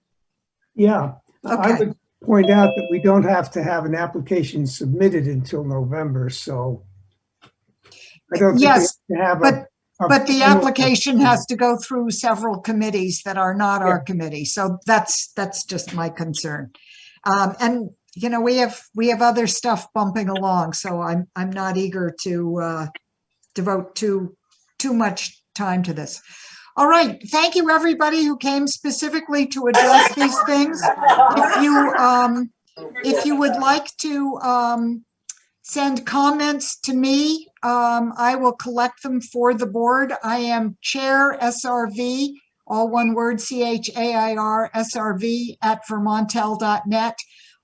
Yeah, I Okay. would point out that we don't have to have an application submitted until November, so I don't think we have Yes, to have but the final- application has to go through several committees that are not our committee. So that's just my concern. And you know, we have other stuff bumping along, so I'm not eager to devote too much time to this. All right, thank you everybody who came specifically to address these things. If you would like to send comments to me, I will collect them for the board. I am Chair SRV, all one word, CHAIR SRV @vermontel.net.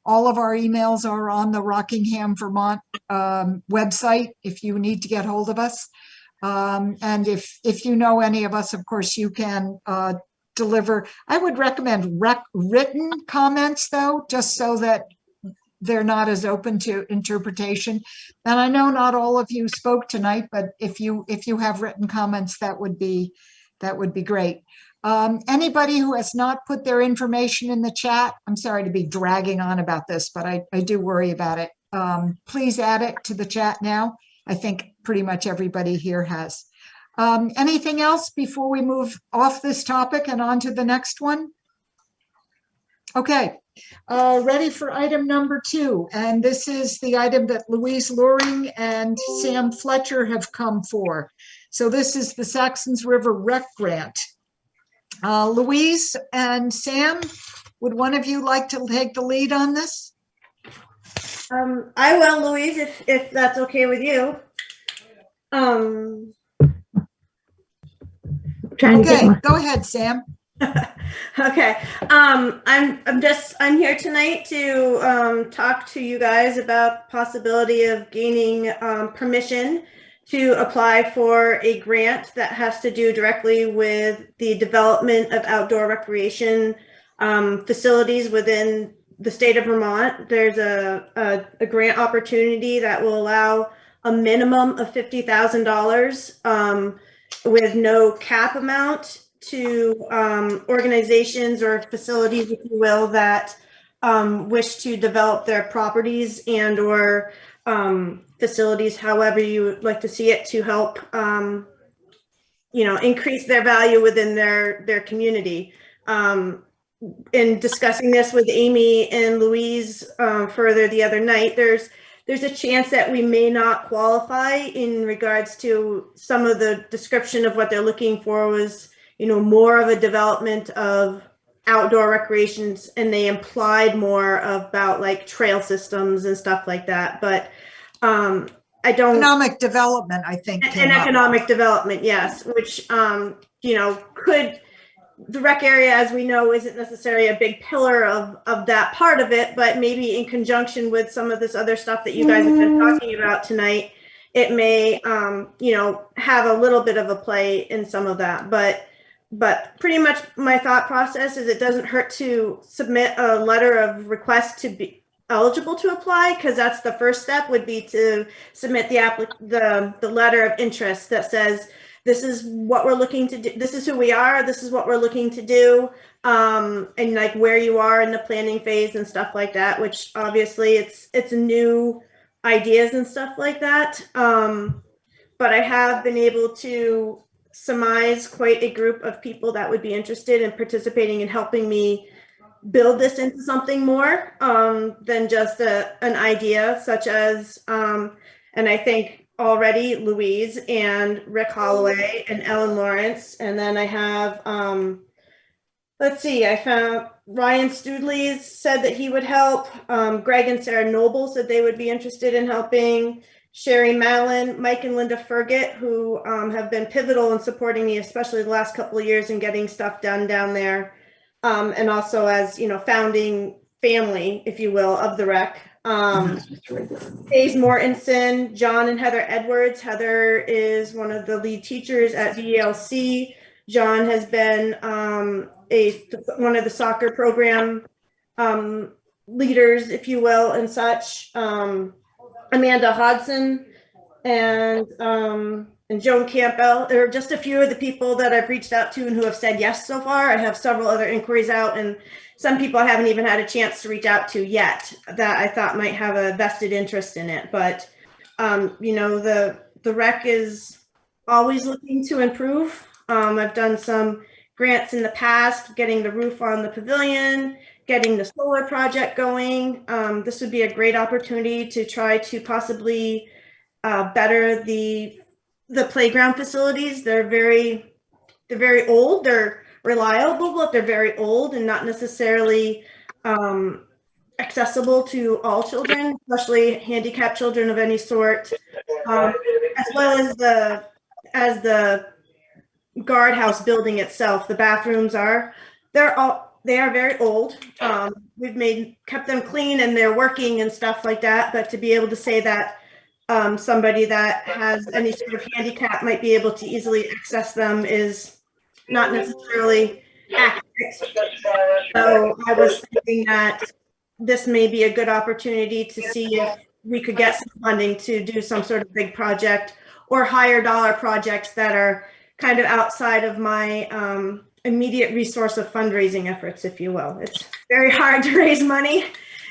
All of our emails are on the Rockingham, Vermont website if you need to get hold of us. And if you know any of us, of course, you can deliver. I would recommend written comments, though, just so that they're not as open to interpretation. And I know not all of you spoke tonight, but if you have written comments, that would be great. Anybody who has not put their information in the chat, I'm sorry to be dragging on about this, but I do worry about it. Please add it to the chat now. I think pretty much everybody here has. Anything else before we move off this topic and on to the next one? Okay, ready for item number 2. And this is the item that Louise Loring and Sam Fletcher have come for. So this is the Saxons River Rec Grant. Louise and Sam, would one of you like to take the lead on this? I will, Louise, if that's okay with you. Okay, go ahead, Sam. Okay. I'm here tonight to talk to you guys about the possibility of gaining permission to apply for a grant that has to do directly with the development of outdoor recreation facilities within the state of Vermont. There's a grant opportunity that will allow a minimum of $50,000 with no cap amount to organizations or facilities, if you will, that wish to develop their properties and or facilities, however you would like to see it, to help increase their value within their community. In discussing this with Amy and Louise further the other night, there's a chance that we may not qualify in regards to some of the description of what they're looking for was, more of a development of outdoor recreations, and they implied more about like trail systems and stuff like that. But I don't. Economic development, I think. And economic development, yes, which, could. The rec area, as we know, isn't necessarily a big pillar of that part of it, but maybe in conjunction with some of this other stuff that you guys have been talking about tonight, it may, have a little bit of a play in some of that. But pretty much my thought process is it doesn't hurt to submit a letter of request to be eligible to apply, because that's the first step, would be to submit the letter of interest that says, this is what we're looking to do. This is who we are. This is what we're looking to do. And like where you are in the planning phase and stuff like that, which obviously it's new ideas and stuff like that. But I have been able to surmise quite a group of people that would be interested in participating and helping me build this into something more than just an idea, such as, and I think already Louise and Rick Holloway and Ellen Lawrence. And then I have, let's see, I found Ryan Studley said that he would help. Greg and Sarah Noble said they would be interested in helping. Sherry Mallon, Mike and Linda Ferget, who have been pivotal in supporting me, especially the last couple of years in getting stuff done down there. And also as, you know, founding family, if you will, of the rec. Hayes Mortensen, John and Heather Edwards. Heather is one of the lead teachers at VLC. John has been one of the soccer program leaders, if you will, and such. Amanda Hodson and Joan Campbell. There are just a few of the people that I've reached out to and who have said yes so far. I have several other inquiries out, and some people I haven't even had a chance to reach out to yet that I thought might have a vested interest in it. But you know, the rec is always looking to improve. I've done some grants in the past, getting the roof on the pavilion, getting the solar project going. This would be a great opportunity to try to possibly better the playground facilities. They're very old. They're reliable, but they're very old and not necessarily accessible to all children, especially handicapped children of any sort, as well as the guardhouse building itself. The bathrooms they are very old. We've kept them clean and they're working and stuff like that. But to be able to say that somebody that has any sort of handicap might be able to easily access them is not necessarily accurate. So I was thinking that this may be a good opportunity to see if we could get some funding to do some sort of big project or higher dollar projects that are kind of outside of my immediate resource of fundraising efforts, if you will. It's very hard to raise money.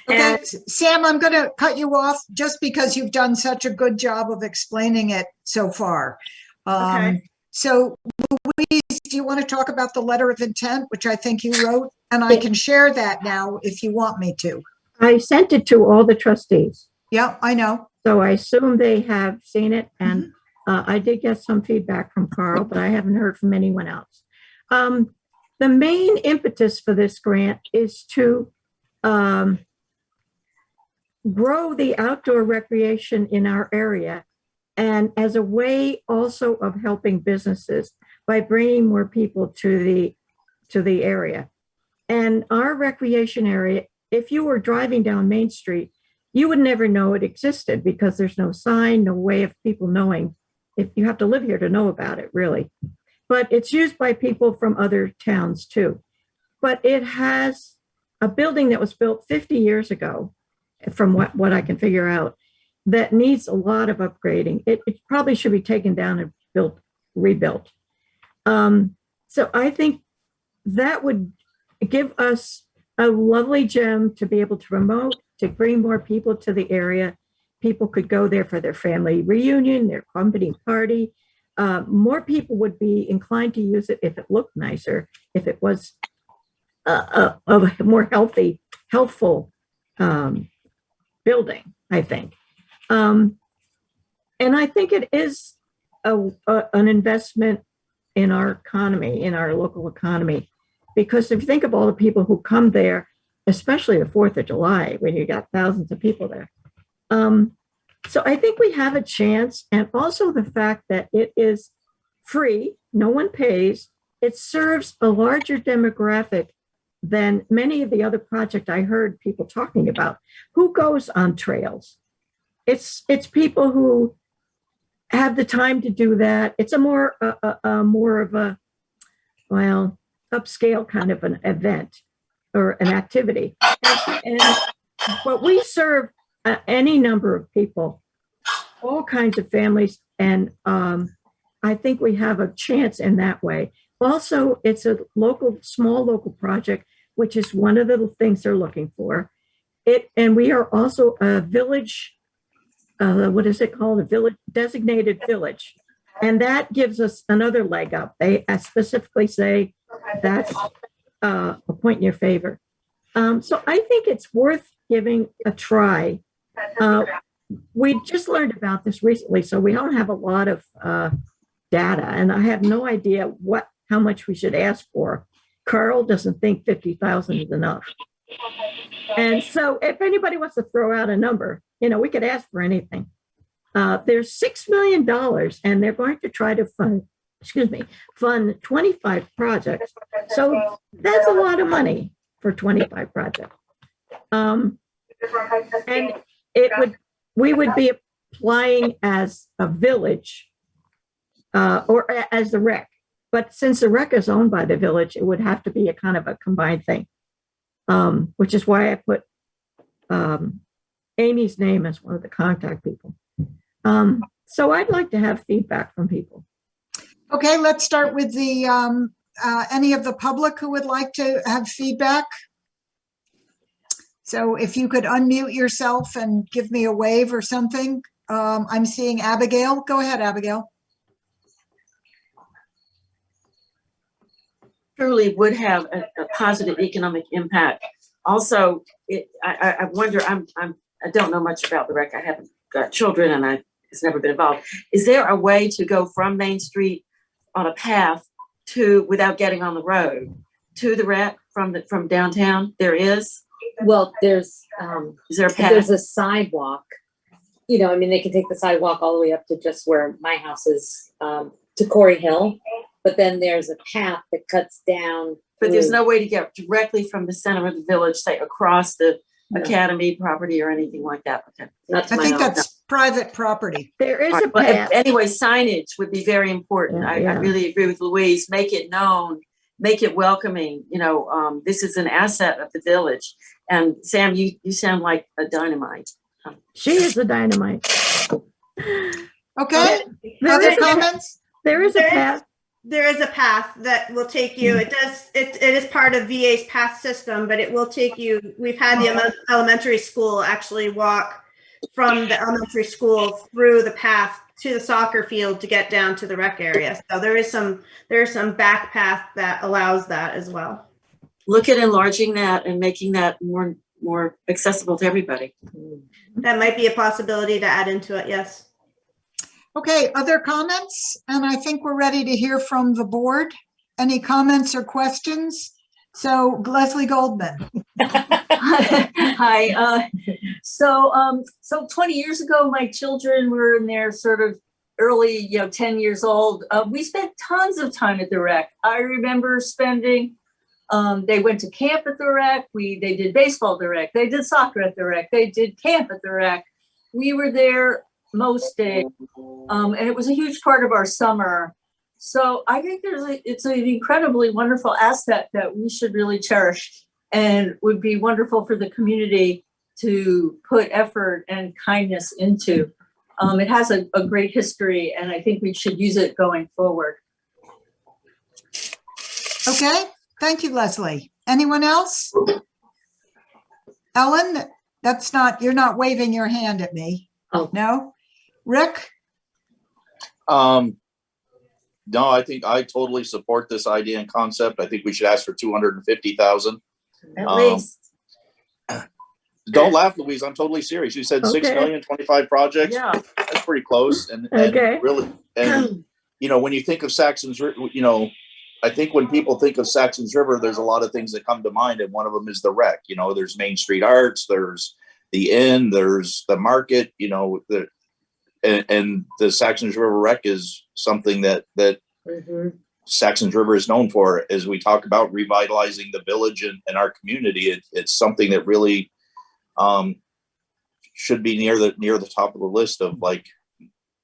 Okay, Sam, I'm going to cut you off just because you've done such a good job of explaining it so far. Okay. So, Louise, do you want to talk about the letter of intent, which I think you wrote? And I can share that now if you want me to. I sent it to all the trustees. Yeah, I know. So I assume they have seen it. And I did get some feedback from Carl, but I haven't heard from anyone else. The main impetus for this grant is to grow the outdoor recreation in our area, and as a way also of helping businesses by bringing more people to the area. And our recreation area, if you were driving down Main Street, you would never know it existed because there's no sign, no way of people knowing. If you have to live here to know about it, really. But it's used by people from other towns too. But it has a building that was built 50 years ago, from what I can figure out, that needs a lot of upgrading. It probably should be taken down and rebuilt. So I think that would give us a lovely gem to be able to promote, to bring more people to the area. People could go there for their family reunion, their company party. More people would be inclined to use it if it looked nicer, if it was a more healthful building, I think. And I think it is an investment in our economy, in our local economy, because if you think of all the people who come there, especially the 4th of July, when you got thousands of people there. So I think we have a chance, and also the fact that it is free, no one pays, it serves a larger demographic than many of the other projects I heard people talking about. Who goes on trails? It's people who have the time to do that. It's a more of a, well, upscale kind of an event or an activity. But we serve any number of people, all kinds of families, and I think we have a chance in that way. Also, it's a small local project, which is one of the things they're looking for. And we are also a village, what is it called? A village, designated village. And that gives us another leg up. They specifically say that's a point in your favor. So I think it's worth giving a try. We just learned about this recently, so we don't have a lot of data, and I have no idea how much we should ask for. Carl doesn't think 50,000 is enough. And so if anybody wants to throw out a number, we could ask for anything. There's $6 million, and they're going to try to fund 25 projects. So that's a lot of money for 25 projects. And we would be applying as a village or as the rec. But since the rec is owned by the village, it would have to be a kind of a combined thing, which is why I put Amy's name as one of the contact people. So I'd like to have feedback from people. Okay, let's start with the any of the public who would like to have feedback. So if you could unmute yourself and give me a wave or something. I'm seeing Abigail. Go ahead, Abigail. Truly would have a positive economic impact. Also, I wonder, I don't know much about the rec. I haven't got children and it's never been involved. Is there a way to go from Main Street on a path without getting on the road to the rec from downtown? There is? Well, is there a path? There's a sidewalk. They can take the sidewalk all the way up to just where my house is, to Corey Hill. But then there's a path that cuts down. But there's no way to get directly from the center of the village, say across the academy property or anything like that. Okay. I think that's private property. There is a But path. anyway, signage would be very important. I really agree with Louise. Make it known, make it welcoming. This is an asset of the village. And Sam, you sound like a dynamite. She is a dynamite. Okay. Other comments? There is a path. There is a path that will take you. It is part of VA's path system, but it will take you. We've had the elementary school actually walk from the elementary school through the path to the soccer field to get down to the rec area. So there is some back path that allows that as well. Look at enlarging that and making that more accessible to everybody. That might be a possibility to add into it. Yes. Okay, other comments? And I think we're ready to hear from the board. Any comments or questions? So Leslie Goldman. Hi. So 20 years ago, my children were in their sort of early, 10 years old. We spent tons of time at the rec. I remember spending, they went to camp at the rec. They did baseball at the rec. They did soccer at the rec. They did camp at the rec. We were there most days, and it was a huge part of our summer. So I think it's an incredibly wonderful asset that we should really cherish, and would be wonderful for the community to put effort and kindness into. It has a great history, and I think we should use it going forward. Okay, thank you, Leslie. Anyone else? Ellen, you're not waving your hand at me. Oh. No? Rick? No, I think I totally support this idea and concept. I think we should ask for 250,000. At least. Don't laugh, Louise. I'm totally serious. You said 6 million, 25 projects. Yeah. That's pretty close. And really, when you think of Saxtons, I think when people think of Saxtons River, there's a lot of things that come to mind, and one of them is the rec. There's Main Street Arts, there's the inn, there's the market, and the Saxtons River Rec is something that Saxtons River is known for. As we talk about revitalizing the village and our community, it's something that really should be near the top of the list of like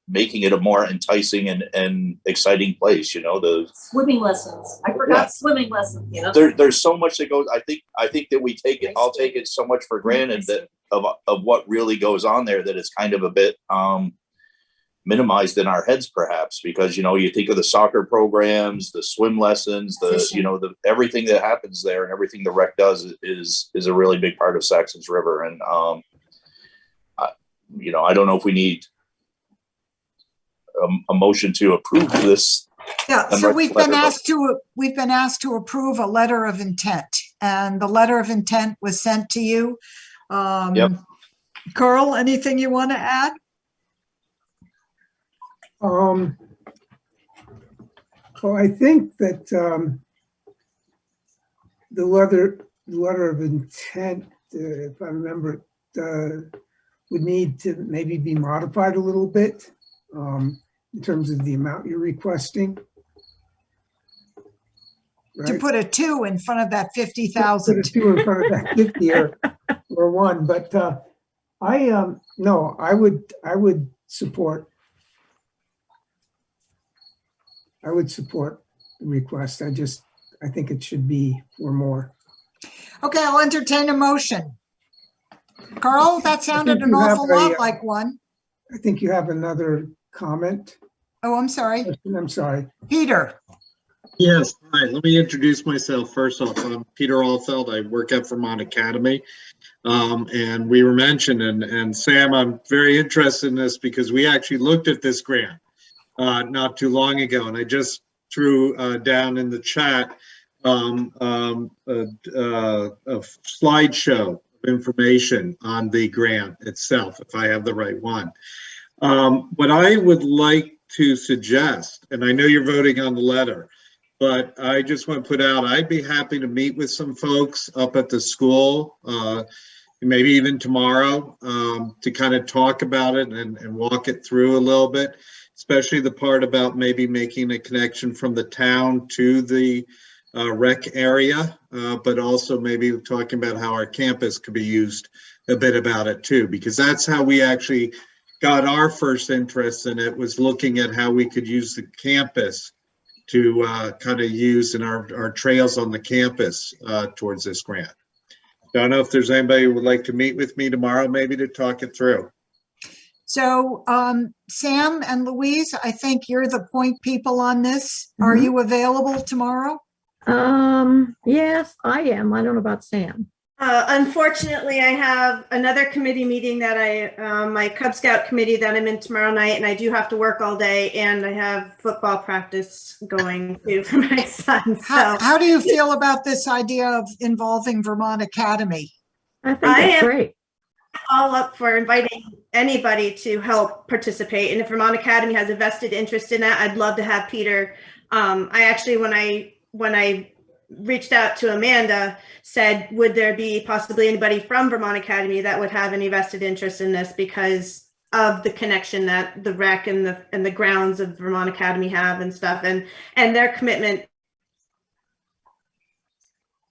making it a more enticing and exciting place. The Swimming lessons. I forgot swimming lessons. There's so much that goes. I think that I'll take it so much for granted that of what really goes on there, that it's kind of a bit minimized in our heads, perhaps, because you think of the soccer programs, the swim lessons, the everything that happens there, and everything the rec does is a really big part of Saxtons River. And I don't know if we need a motion to approve this. Yeah, so we've been letter. asked to approve a letter of intent, and the letter of intent was sent to you. Yep. Carl, anything you want to add? Well, I think that the letter of intent, if I remember it, would need to maybe be modified a little bit in terms of the amount you're requesting. To Right? put a 2 in front of that 50,000. Put a 2 in front of that 50 or 1, but no, I would support. I would support the request. I think it should be for more. Okay, I'll entertain a motion. Carl, that sounded an awful lot like one. I think you have another comment. Oh, I'm sorry. I'm sorry. Peter. Yes, hi. Let me introduce myself first off. I'm Peter Alfeld. I work at Vermont Academy. And we were mentioned, and Sam, I'm very interested in this because we actually looked at this grant not too long ago, and I just threw down in the chat a slideshow of information on the grant itself, if I have the right one. What I would like to suggest, and I know you're voting on the letter, but I just want to put out, I'd be happy to meet with some folks up at the school, maybe even tomorrow, to kind of talk about it and walk it through a little bit, especially the part about maybe making a connection from the town to the rec area, but also maybe talking about how our campus could be used a bit about it too, because that's how we actually got our first interest in it, was looking at how we could use the campus to kind of use in our trails on the campus towards this grant. Don't know if there's anybody who would like to meet with me tomorrow, maybe to talk it through. So Sam and Louise, I think you're the point people on this. Are you available tomorrow? Yes, I am. I don't know about Sam. Unfortunately, I have another committee meeting that my Cub Scout committee that I'm in tomorrow night, and I do have to work all day, and I have football practice going too for my son. So How do you feel about this idea of involving Vermont Academy? I think that's great. All up for inviting anybody to help participate, and if Vermont Academy has a vested interest in that, I'd love to have Peter. I actually, when I reached out to Amanda, said, would there be possibly anybody from Vermont Academy that would have any vested interest in this because of the connection that the rec and the grounds of Vermont Academy have and stuff, and their commitment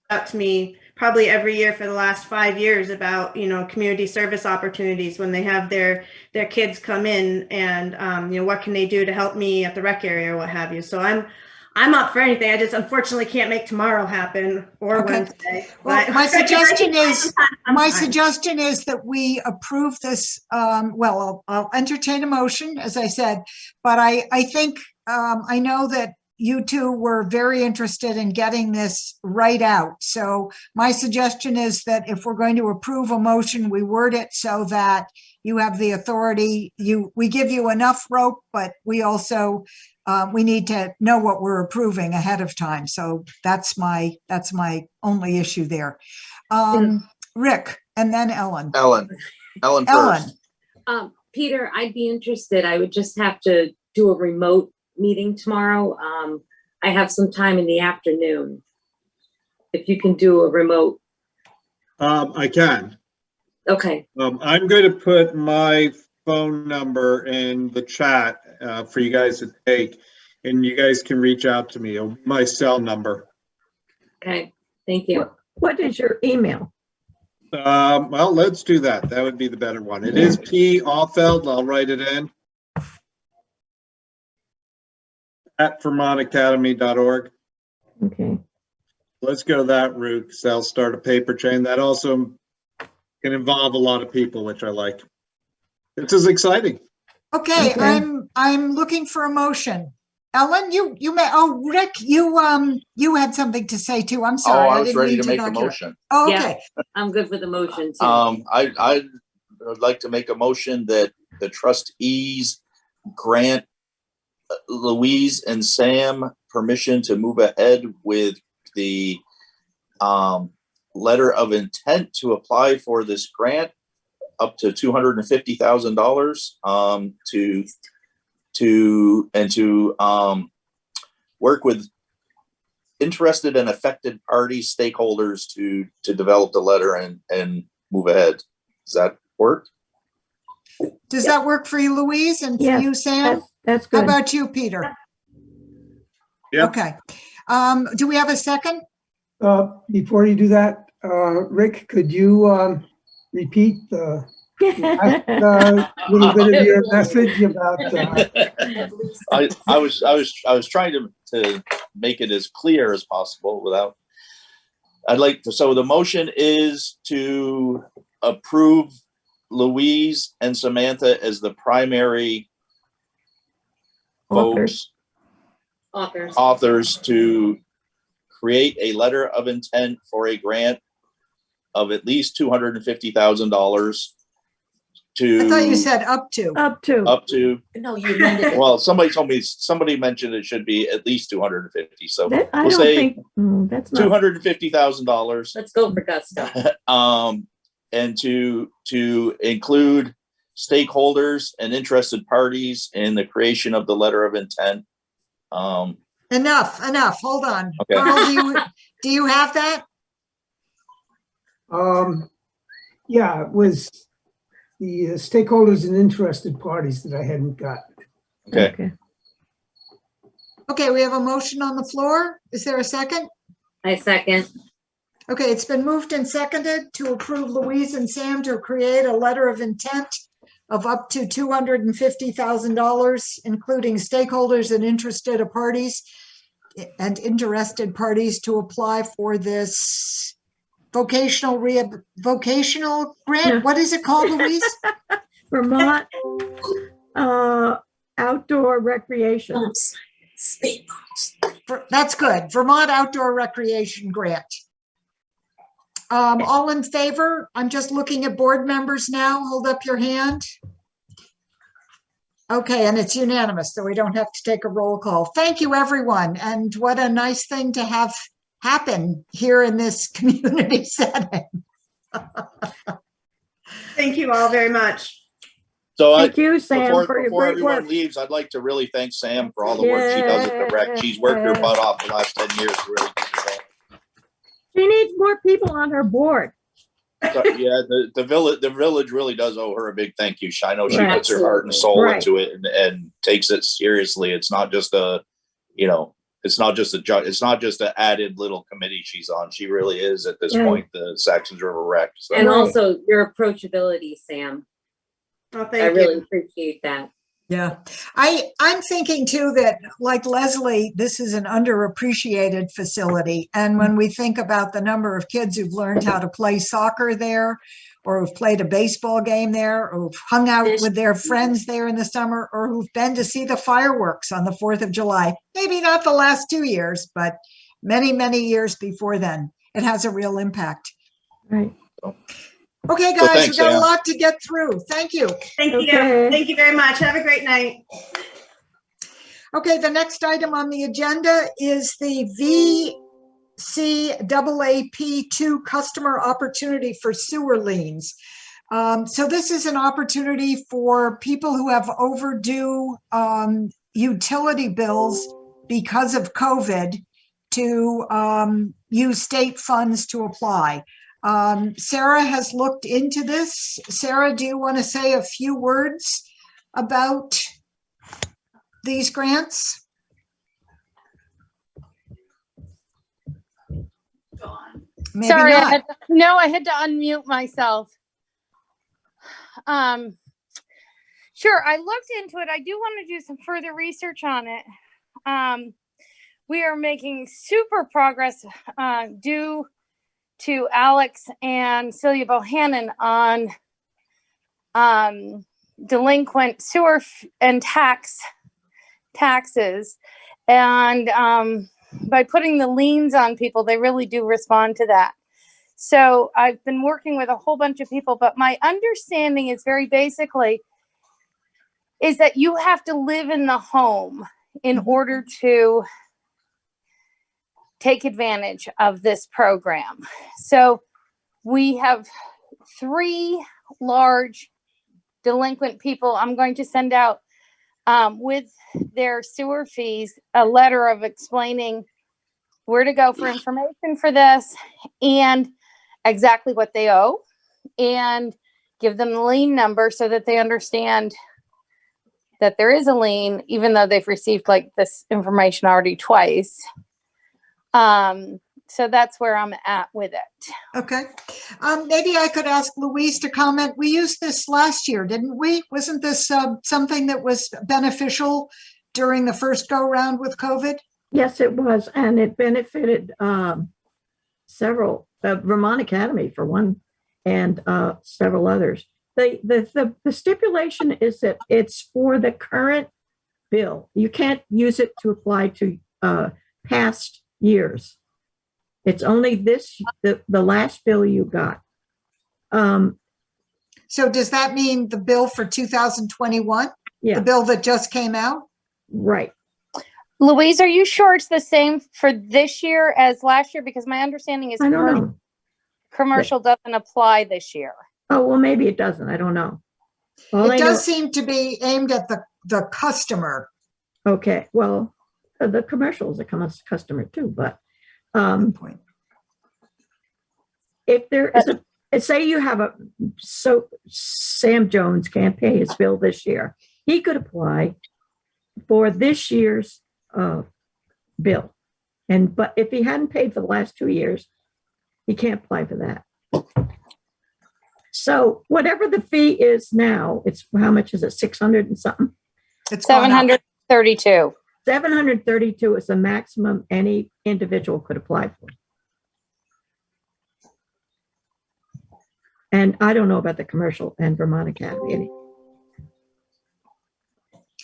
up to me probably every year for the last 5 years about, community service opportunities when they have their kids come in and, what can they do to help me at the rec area or what have you. So I'm up for anything. I just unfortunately can't make tomorrow happen or Wednesday. Well, my suggestion is that we approve this. Well, I'll entertain a motion, as I said, but I think I know that you two were very interested in getting this right out. So my suggestion is that if we're going to approve a motion, we word it so that you have the authority. We give you enough rope, but we also we need to know what we're approving ahead of time. So that's my only issue there. Rick, and then Ellen. Ellen first. Peter, I'd be interested. I would just have to do a remote meeting tomorrow. I have some time in the afternoon. If you can do a remote. I can. Okay. I'm going to put my phone number in the chat for you guys to take, and you guys can reach out to me. It'll be my cell number. Okay, thank you. What is your email? Well, let's do that. That would be the better one. It is P. Alfeld. I'll write it in. at vermontacademy.org. Okay. Let's go that route because that'll start a paper chain. That also can involve a lot of people, which I like. This is exciting. Okay, I'm looking for a motion. Ellen, you may. Oh, Rick, you had something to say too. I'm sorry. Oh, I was didn't ready mean to make a knock you out. motion. Oh, okay. Yeah, I'm good for the motion too. I would like to make a motion that the trustees grant Louise and Sam permission to move ahead with the letter of intent to apply for this grant up to $250,000 to work with interested and affected parties, stakeholders to develop the letter and move ahead. Does that work? Does that work for you, Louise, and for Yes, you, Sam? That's How good. about you, Peter? Yep. Okay. Do we have a second? Before you do that, Rick, could you repeat the last little bit of your message about? I was trying to make it as clear as possible without. I'd like to. So the motion is to approve Louise and Samantha as the primary Authors. authors to create a letter of intent for a grant of at least $250,000 to. I thought you said up to. Up to. No, you amended it. Well, somebody mentioned it should be at least 250. So That, I we'll don't say think, that's not. $250,000. Let's go for gusto. And to include stakeholders and interested parties in the creation of the letter of intent. Enough. Hold on. Okay. Carl, do you have that? Yeah, it was the stakeholders and interested parties that I hadn't got. Okay. Okay, we have a motion on the floor. Is there a second? I second. Okay, it's been moved and seconded to approve Louise and Sam to create a letter of intent of up to $250,000, including stakeholders and interested parties to apply for this vocational grant. Yeah. What is it called, Louise? Vermont outdoor recreation. That's good. Vermont Outdoor Recreation Grant. All in favor? I'm just looking at board members now. Hold up your hand. Okay, and it's unanimous, so we don't have to take a roll call. Thank you, everyone. And what a nice thing to have happen here in this community setting. Thank you all very much. So Thank you, Sam, for your before great everyone work. leaves, I'd like to really thank Sam for all the work she does at the rec. She's worked her butt off the last 10 years to really keep it going. She needs more people on her board. So, yeah, the village really does owe her a big thank you. I know she Right. puts her heart and soul Right. into it and takes it seriously. It's not just it's not just an added little committee she's on. She really is at this Yeah. point the Saxtons River Rec. So. And also your approachability, Sam. Oh, I thank really you. appreciate that. Yeah, I'm thinking too that, like Leslie, this is an underappreciated facility. And when we think about the number of kids who've learned how to play soccer there, or who've played a baseball game there, or who've hung out with their friends there in the summer, or who've been to see the fireworks on the 4th of July, maybe not the last 2 years, but many, many years before then, it has a real impact. Right. Okay, So guys, thanks, we've got a Sam. lot to get through. Thank you. Thank you. Okay. Thank you very much. Have a great night. Okay, the next item on the agenda is the VCAAP2 customer opportunity for sewer liens. So this is an opportunity for people who have overdue utility bills because of COVID to use state funds to apply. Sarah has looked into this. Sarah, do you want to say a few words about these grants? Maybe Sorry, not. I had to unmute myself. Sure, I looked into it. I do want to do some further research on it. We are making super progress due to Alex and Celia Bohannon on delinquent sewer and taxes. And by putting the liens on people, they really do respond to that. So I've been working with a whole bunch of people, but my understanding is very basically is that you have to live in the home in order to take advantage of this program. So we have 3 large delinquent people. I'm going to send out with their sewer fees a letter of explaining where to go for information for this and exactly what they owe, and give them the lien number so that they understand that there is a lien, even though they've received like this information already twice. So that's where I'm at with it. Okay. Maybe I could ask Louise to comment. We used this last year, didn't we? Wasn't this something that was beneficial during the first go round with COVID? Yes, it was, and it benefited several, Vermont Academy for one, and several others. The stipulation is that it's for the current bill. You can't use it to apply to past years. It's only the last bill you got. So does that mean the bill for 2021? Yeah. The bill that just came out? Right. Louise, are you sure it's the same for this year as last year? Because my understanding is I don't know. commercial doesn't apply this year. Oh, well, maybe it doesn't. I don't know. It does seem to be aimed at the customer. Okay, well, the commercial is a customer too, but if there is say you have Sam Jones can't pay his bill this year, he could apply for this year's bill. But if he hadn't paid for the last 2 years, he can't apply for that. So whatever the fee is now, it's how much is it? 600 and something? It's 732. 732 is the maximum any individual could apply for. And I don't know about the commercial and Vermont Academy.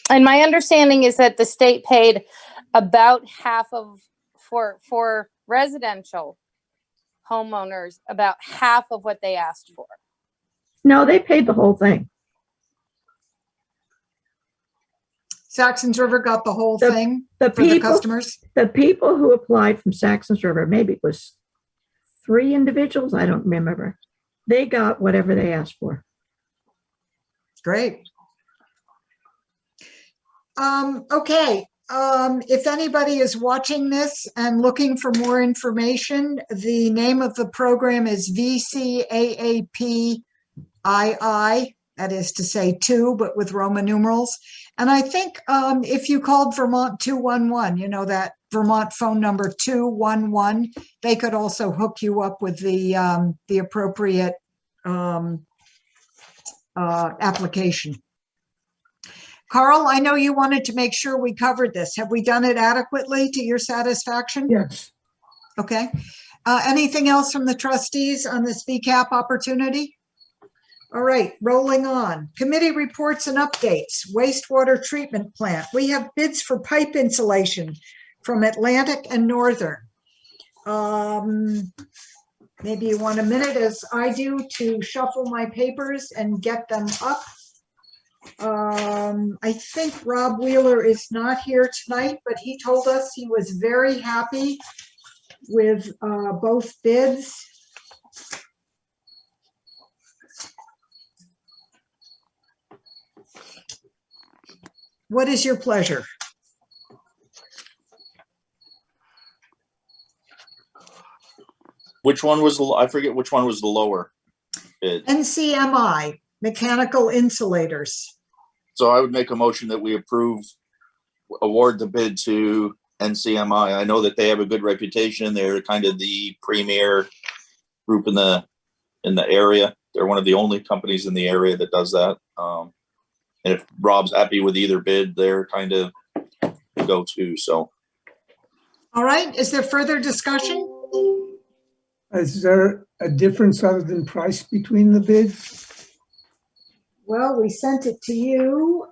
And my understanding is that the state paid about half of, for residential homeowners, about half of what they asked for. No, they paid the whole thing. Saxons River got the whole thing for the customers? The people who applied from Saxons River, maybe it was 3 individuals, I don't remember. They got whatever they asked for. Great. Okay. If anybody is watching this and looking for more information, the name of the program is VCAAPII, that is to say 2, but with Roman numerals. And I think if you called Vermont 211, you know, that Vermont phone number 211, they could also hook you up with the appropriate application. Carl, I know you wanted to make sure we covered this. Have we done it adequately to your satisfaction? Yes. Okay. Anything else from the trustees on this VCAP opportunity? All right, rolling on. Committee reports and updates. Wastewater treatment plant. We have bids for pipe insulation from Atlantic and Northern. Maybe you want a minute, as I do, to shuffle my papers and get them up. I think Rob Wheeler is not here tonight, but he told us he was very happy with both bids. What is your pleasure? Which one was I forget which one was the lower bid. NCMI, mechanical insulators. So I would make a motion that we award the bid to NCMI. I know that they have a good reputation. They're kind of the premier group in the area. They're one of the only companies in the area that does that. And if Rob's happy with either bid, they're kind of the go-to. So. All right. Is there further discussion? Is there a difference other than price between the bids? Well, we sent it to you.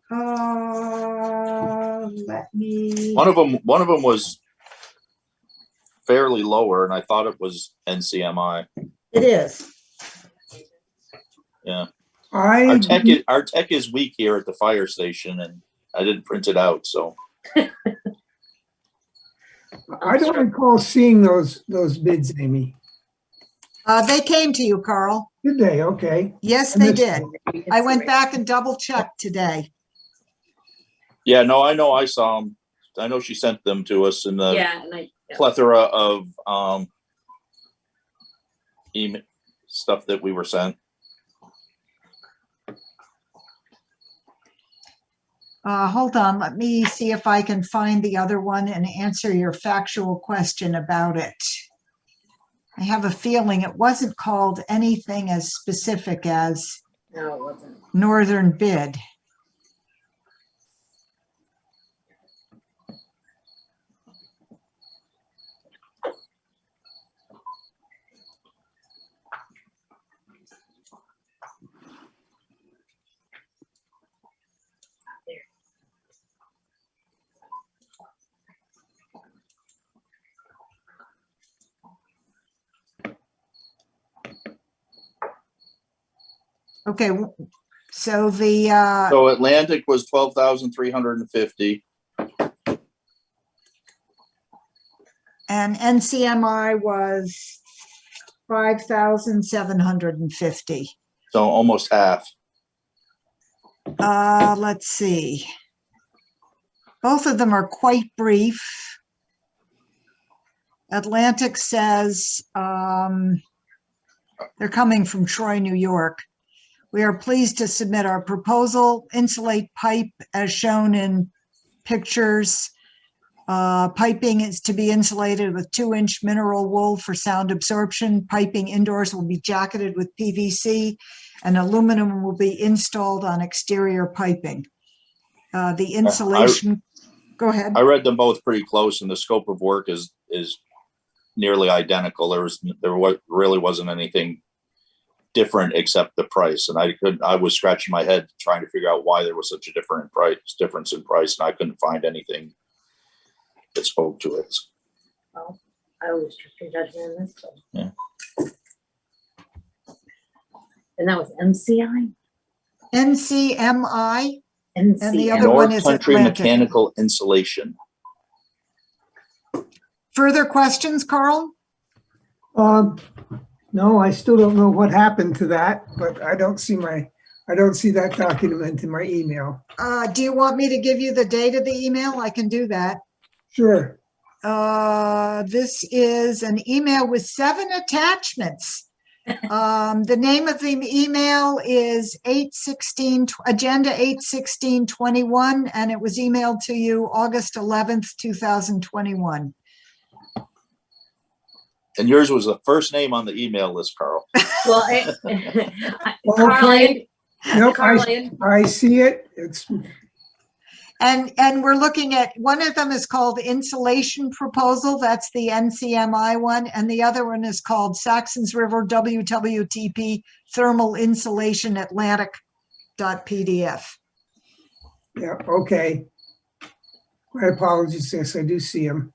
Let me. One of them was fairly lower, and I thought it was NCMI. It is. Yeah. Our tech is weak here at the fire station, and I didn't print it out. So I don't recall seeing those bids, Amy. They came to you, Carl. Did they? Okay. Yes, I they missed did. I went back and double checked today. Yeah, no, I know I saw them. I know she sent them to us in the Yeah, and yeah. plethora of email stuff that we were sent. Hold on, let me see if I can find the other one and answer your factual question about it. I have a feeling it wasn't called anything as specific as No, it wasn't. Northern Bid. Okay, so the So Atlantic was 12,350. and NCMI was 5,750. So almost half. Let's see. Both of them are quite brief. Atlantic says they're coming from Troy, New York. We are pleased to submit our proposal. Insulate pipe as shown in pictures. Piping is to be insulated with 2-inch mineral wool for sound absorption. Piping indoors will be jacketed with PVC, and aluminum will be installed on exterior piping. The insulation, go ahead. I read them both pretty close, and the scope of work is nearly identical. There really wasn't anything different except the price, and I was scratching my head trying to figure out why there was such a difference in price, and I couldn't find anything that spoke to it. Well, I always trust your judgment on this. So. Yeah. And that was MCI? NCMI. And the other one North is Country Atlantic. Mechanical Insulation. Further questions, Carl? No, I still don't know what happened to that, but I don't see that document in my email. Do you want me to give you the date of the email? I can do that. Sure. This is an email with 7 attachments. The name of the email is Agenda 8/16/21, and it was emailed to you August 11th, 2021. And yours was the first name on the email list, Carl. Well, Okay. Nope, Carl, I see it. It's And we're looking at, one of them is called Insulation Proposal. That's the NCMI one. And the other one is called Saxons River WWTP Thermal Insulation Atlantic.pdf. yeah, okay. My apologies, yes, I do see them.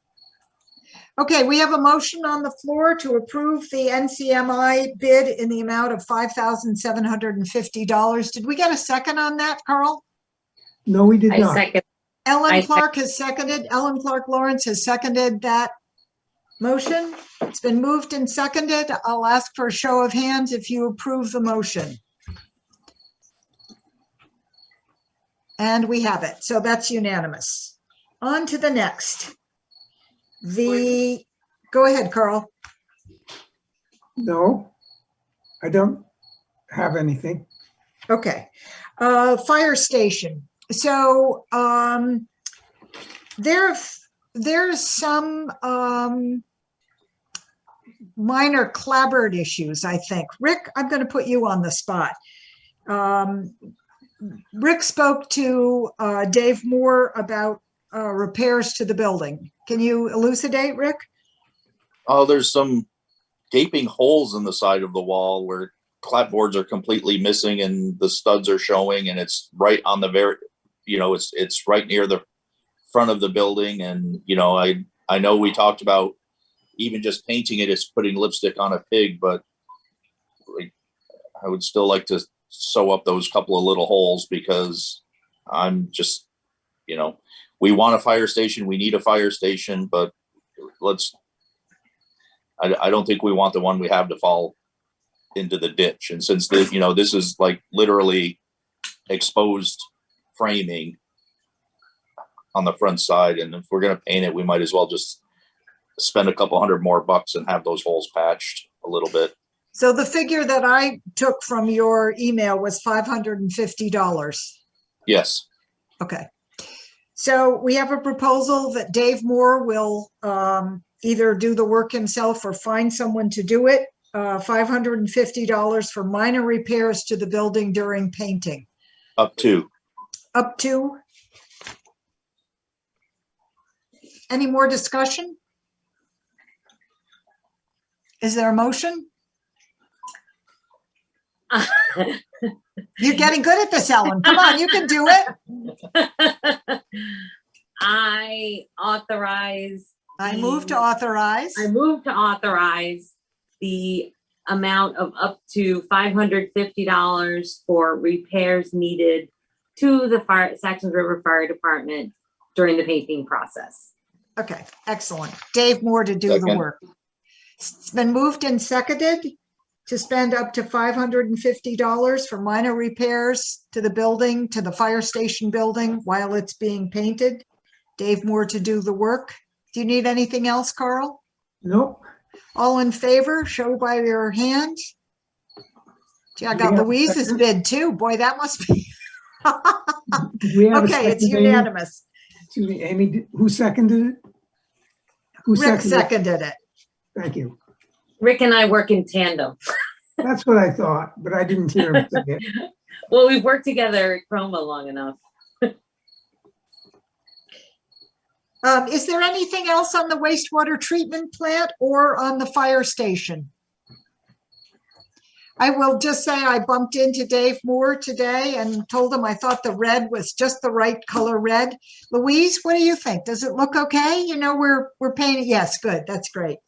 Okay, we have a motion on the floor to approve the NCMI bid in the amount of $5,750. Did we get a second on that, Carl? No, we did I not. second. Ellen Clark has seconded. Ellen Clark Lawrence has seconded that motion. It's been moved and seconded. I'll ask for a show of hands if you approve the motion. And we have it. So that's unanimous. On to the next. Go ahead, Carl. No, I don't have anything. Okay. Fire station. So there's some minor clapboard issues, I think. Rick, I'm going to put you on the spot. Rick spoke to Dave Moore about repairs to the building. Can you elucidate, Rick? Oh, there's some gaping holes in the side of the wall where clapboards are completely missing and the studs are showing, and it's right on the very, it's right near the front of the building. And, I know we talked about even just painting it as putting lipstick on a pig, but I would still like to sew up those couple of little holes, because I'm just You know, we want a fire station, we need a fire station, but I don't think we want the one we have to fall into the ditch. And since this, you know, this is like literally exposed framing on the front side, and if we're gonna paint it, we might as well just spend a couple $100 more and have those holes patched a little bit. So the figure that I took from your email was $550. Yes. Okay. So we have a proposal that Dave Moore will either do the work himself or find someone to do it. $550 for minor repairs to the building during painting. Up to. Up to. Any more discussion? Is there a motion? You're getting good at this, Ellen. Come on, you can do it. I move to authorize the amount of up to $550 for repairs needed to the Saxons River Fire Department during the painting process. Okay, excellent. Dave Moore to do the work. It's been moved and seconded to spend up to $550 for minor repairs to the building, to the fire station building while it's being painted. Dave Moore to do the work. Do you need anything else, Carl? Nope. All in favor, show by your hand. Gee, I got Louise's bid too. Boy, that must be. Okay, it's unanimous. Excuse me, Amy, who seconded it? Rick seconded it. Thank you. Rick and I work in tandem. That's what I thought, but I didn't hear him say it. Well, we've worked together at Chroma long enough. Is there anything else on the wastewater treatment plant or on the fire station? I will just say I bumped into Dave Moore today and told him I thought the red was just the right color red. Louise, what do you think? Does it look okay? You know, we're painting. Yes, good. That's great.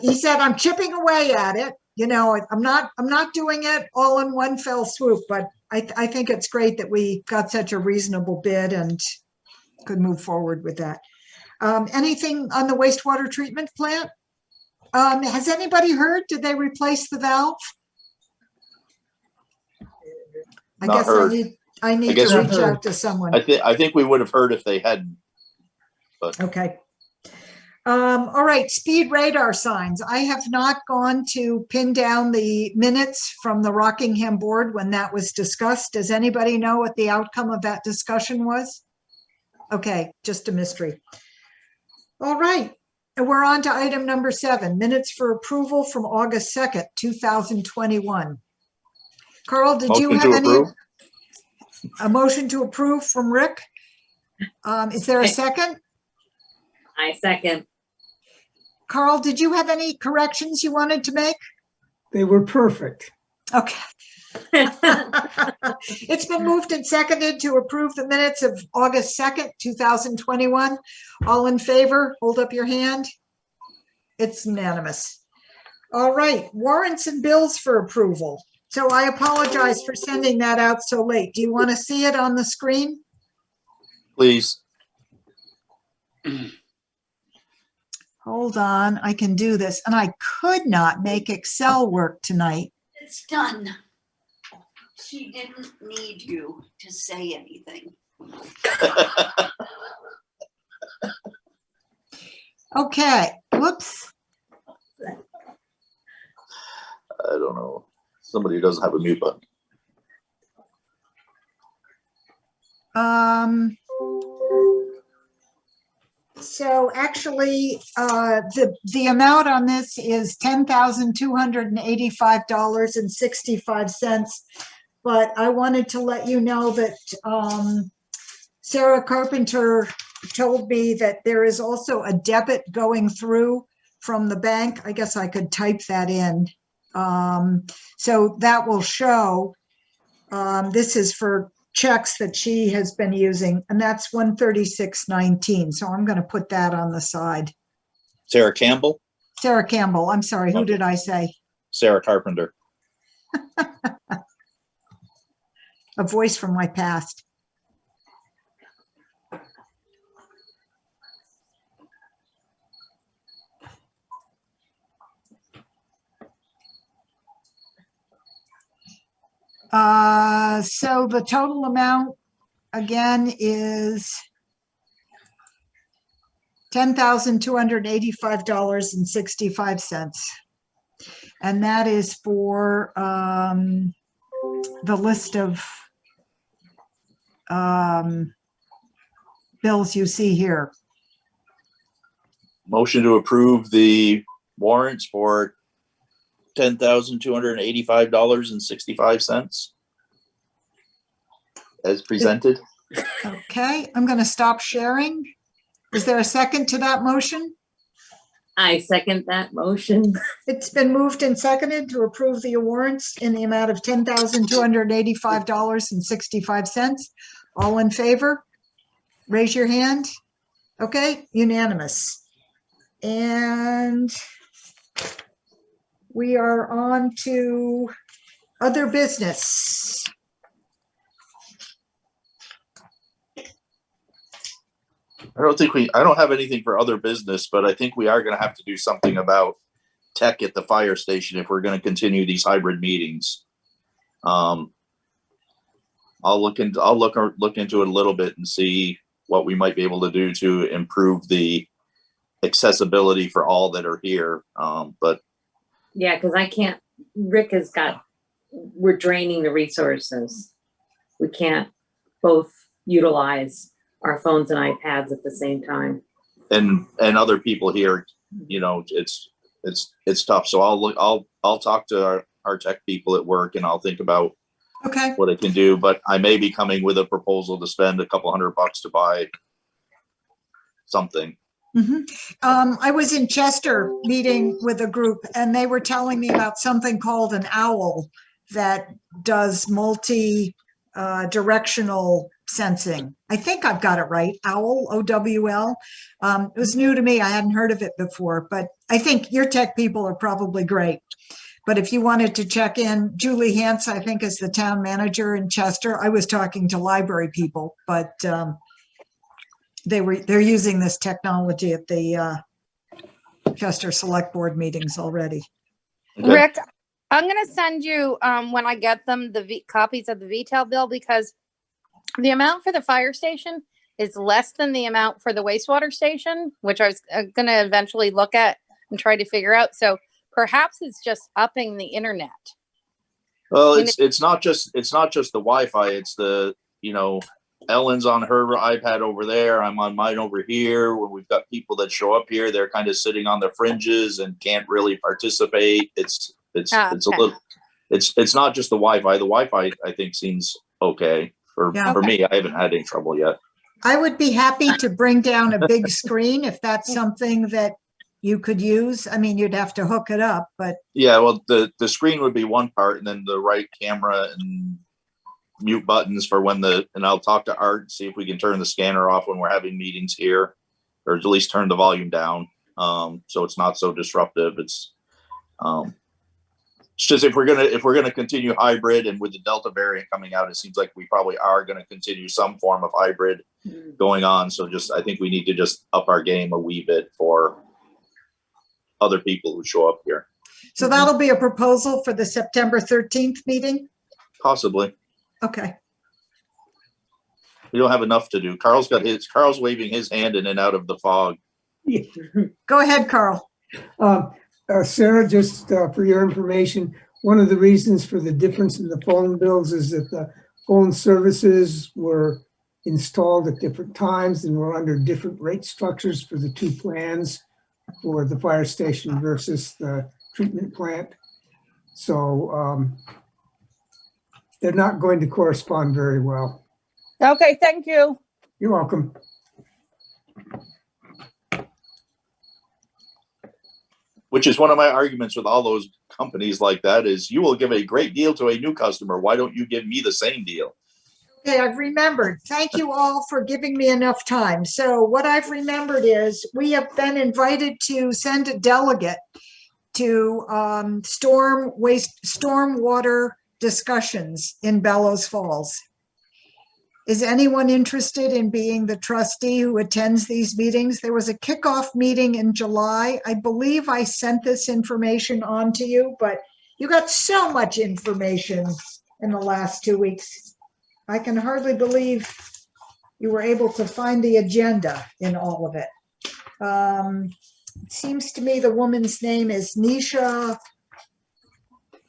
He said, I'm chipping away at it. You know, I'm not doing it all in one fell swoop, but I think it's great that we got such a reasonable bid and could move forward with that. Anything on the wastewater treatment plant? Has anybody heard? Did they replace the valve? I Not guess heard. I need to reach out to someone. I think we would have heard if they hadn't. But. Okay. All right, speed radar signs. I have not gone to pin down the minutes from the Rockingham board when that was discussed. Does anybody know what the outcome of that discussion was? Okay, just a mystery. All right, and we're on to item number 7, minutes for approval from August 2nd, 2021. Carl, did you have a motion to approve from Rick? Is there a second? I second. Carl, did you have any corrections you wanted to make? They were perfect. Okay. It's been moved and seconded to approve the minutes of August 2nd, 2021. All in favor, hold up your hand. It's unanimous. All right, warrants and bills for approval. So I apologize for sending that out so late. Do you want to see it on the screen? Please. Hold on, I can do this. And I could not make Excel work tonight. It's done. She didn't need you to say anything. Okay, whoops. I don't know. Somebody who doesn't have a mute button. So actually, the amount on this is $10,285.65. But I wanted to let you know that Sarah Carpenter told me that there is also a debit going through from the bank. I guess I could type that in. So that will show. This is for checks that she has been using, and that's $136.19. So I'm going to put that on the side. Sarah Campbell? Sarah Campbell. I'm sorry. Who did I say? Sarah Carpenter. A voice from my past. So the total amount again is $10,285.65. And that is for the list of bills you see here. Motion to approve the warrants for $10,285.65 as presented. Okay, I'm going to stop sharing. Is there a second to that motion? I second that motion. It's been moved and seconded to approve the warrants in the amount of $10,285.65. All in favor? Raise your hand. Okay, unanimous. And we are on to other business. I don't have anything for other business, but I think we are going to have to do something about tech at the fire station if we're going to continue these hybrid meetings. I'll look into it a little bit and see what we might be able to do to improve the accessibility for all that are here. But Yeah, because I can't, Rick has got, we're draining the resources. We can't both utilize our phones and iPads at the same time. and other people here, you know, it's tough. So I'll talk to our tech people at work and I'll think about Okay. what it can do, but I may be coming with a proposal to spend a couple $100 to buy something. I was in Chester meeting with a group and they were telling me about something called an OWL that does multi-directional sensing. I think I've got it right. OWL, O-W-L. It was new to me. I hadn't heard of it before, but I think your tech people are probably great. But if you wanted to check in, Julie Hance, I think, is the town manager in Chester. I was talking to library people, but they're using this technology at the Chester Select Board meetings already. Okay. Rick, I'm going to send you, when I get them, the copies of the VTEL bill, because the amount for the fire station is less than the amount for the wastewater station, which I was going to eventually look at and try to figure out. So perhaps it's just upping the internet. Well, it's not just the Wi-Fi. It's the, you know, Ellen's on her iPad over there. I'm on mine over here. When we've got people that show up here, they're kind of sitting on the fringes and can't really participate. It's a little. It's not just the Wi-Fi. The Wi-Fi I think seems okay for me. I haven't had any trouble yet. I would be happy to bring down a big screen if that's something that you could use. I mean, you'd have to hook it up, but Yeah, well, the screen would be one part, and then the right camera and mute buttons for when and I'll talk to Art and see if we can turn the scanner off when we're having meetings here, or at least turn the volume down, so it's not so disruptive. It's just if we're gonna continue hybrid, and with the Delta variant coming out, it seems like we probably are gonna continue some form of hybrid going on. So I think we need to just up our game a wee bit for other people who show up here. so that'll be a proposal for the September 13th meeting. Possibly. Okay. We don't have enough to do. Carl's waving his hand in and out of the fog. Go ahead, Carl. Sarah, just for your information, one of the reasons for the difference in the phone bills is that the phone services were installed at different times and were under different rate structures for the two plans, for the fire station versus the treatment plant. So they're not going to correspond very well. Okay, thank you. You're welcome. Which is one of my arguments with all those companies like that is, you will give a great deal to a new customer. Why don't you give me the same deal? Okay, I've remembered. Thank you all for giving me enough time. So what I've remembered is we have been invited to send a delegate to stormwater discussions in Bellows Falls. Is anyone interested in being the trustee who attends these meetings? There was a kickoff meeting in July. I believe I sent this information on to you, but you got so much information in the last 2 weeks. I can hardly believe you were able to find the agenda in all of it. It seems to me the woman's name is Nisha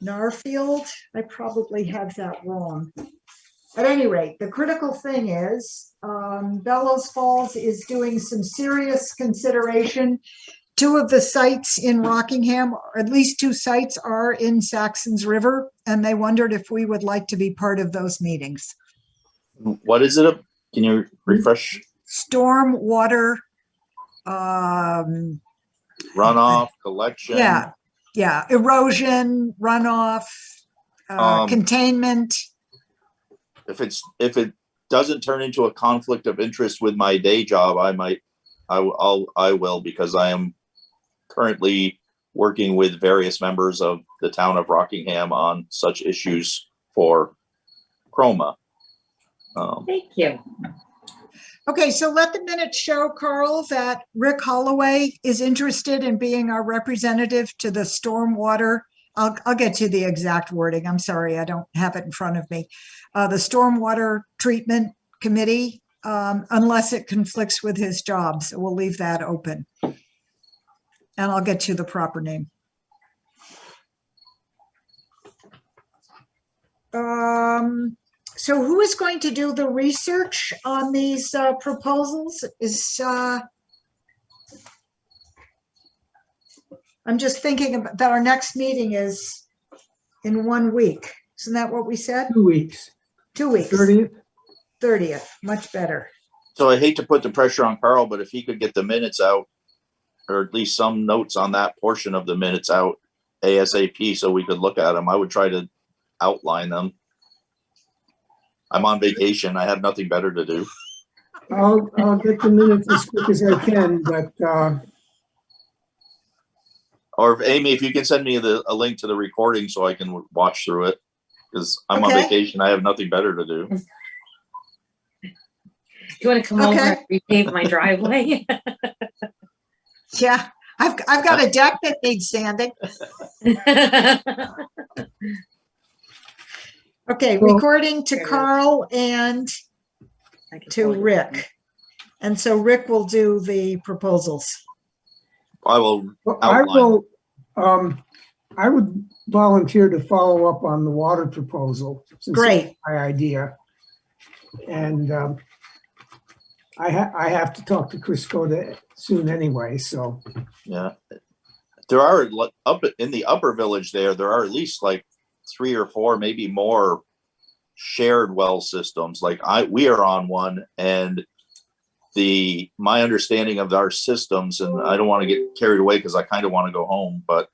Narfield. I probably have that wrong. At any rate, the critical thing is Bellows Falls is doing some serious consideration. 2 of the sites in Rockingham, or at least 2 sites, are in Saxons River, and they wondered if we would like to be part of those meetings. What is it? Can you refresh? Storm water. Runoff, collection. Yeah, erosion, runoff, containment. If it doesn't turn into a conflict of interest with my day job, I will, because I am currently working with various members of the town of Rockingham on such issues for Chroma. Thank you. Okay, so let the minutes show, Carl, that Rick Holloway is interested in being our representative to the stormwater. I'll get you the exact wording. I'm sorry, I don't have it in front of me. The Stormwater Treatment Committee, unless it conflicts with his job. So we'll leave that open. And I'll get you the proper name. So who is going to do the research on these proposals? I'm just thinking about that our next meeting is in 1 week. Isn't that what we said? 2 weeks. 2 weeks. 30th, much better. So I hate to put the pressure on Carl, but if he could get the minutes out, or at least some notes on that portion of the minutes out ASAP so we could look at them, I would try to outline them. I'm on vacation. I have nothing better to do. I'll get the minutes as quick as I can, but Or if, Amy, if you can send me a link to the recording so I can watch through it, because I'm on vacation. I have nothing better to do. Do you want to come over and repave my driveway? Yeah, I've got a deck that needs sanding. Okay, recording to Carl and to Rick. And so Rick will do the proposals. I will outline. I would volunteer to follow up on the water proposal. Since Great. It's my idea. And I have to talk to Chris Coda soon anyway, so. Yeah. There are, up in the upper village there are at least like 3 or 4, maybe more shared well systems. Like we are on one, and my understanding of our systems, and I don't want to get carried away because I kind of want to go home, but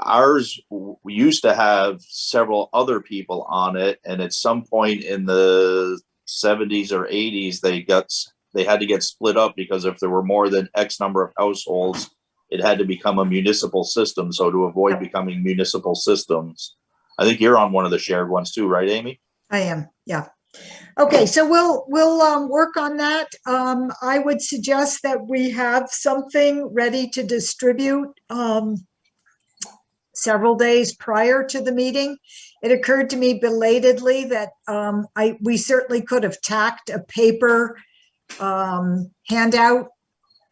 ours, we used to have several other people on it, and at some point in the 70s or 80s, they had to get split up because if there were more than X number of households, it had to become a municipal system. So to avoid becoming municipal systems, I think you're on one of the shared ones too, right, Amy? I am, yeah. Okay, so we'll work on that. I would suggest that we have something ready to distribute several days prior to the meeting. It occurred to me belatedly that we certainly could have tacked a paper handout,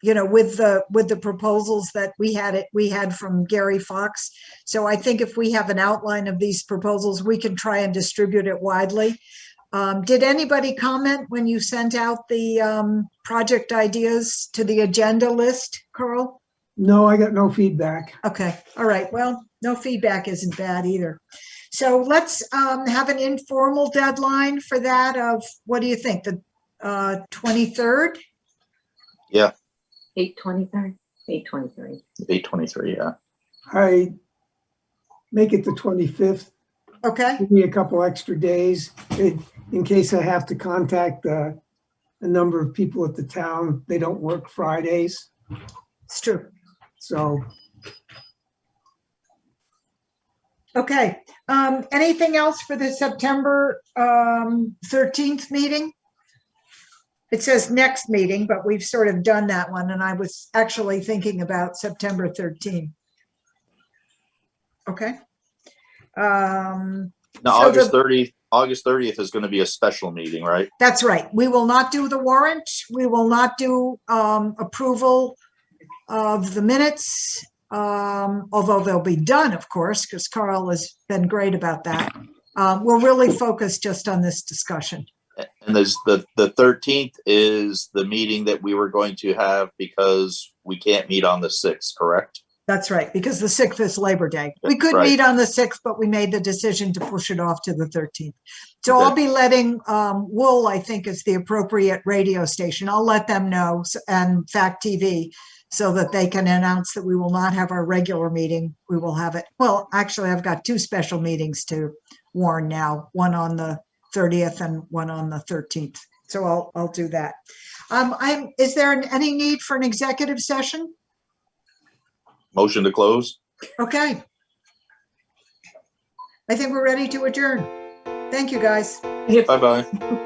with the proposals that we had from Gary Fox. So I think if we have an outline of these proposals, we can try and distribute it widely. Did anybody comment when you sent out the project ideas to the agenda list, Carl? No, I got no feedback. Okay, all right. Well, no feedback isn't bad either. So let's have an informal deadline for that of, what do you think, the 23rd? Yeah. 8/23. 8/23. 8/23, yeah. I make it the 25th. Okay. Give me a couple extra days in case I have to contact a number of people at the town. They don't work Fridays. It's true. So. Okay. Anything else for the September 13th meeting? It says next meeting, but we've sort of done that one, and I was actually thinking about September 13th. Okay. Now, So August 30th is going to be a special meeting, right? That's right. We will not do the warrant. We will not do approval of the minutes, although they'll be done, of course, because Carl has been great about that. We'll really focus just on this discussion. And there's the 13th is the meeting that we were going to have because we can't meet on the 6th, correct? That's right, because the 6th is Labor Day. We could Right. meet on the 6th, but we made the decision to push it off to the 13th. So Okay. I'll be letting Wool, I think, is the appropriate radio station. I'll let them know, and Fact TV, so that they can announce that we will not have our regular meeting. We will have it. Well, actually, I've got 2 special meetings to warn now, one on the 30th and one on the 13th. So I'll do that. Is there any need for an executive session? Motion to close. Okay. I think we're ready to adjourn. Thank you, guys. Bye-bye.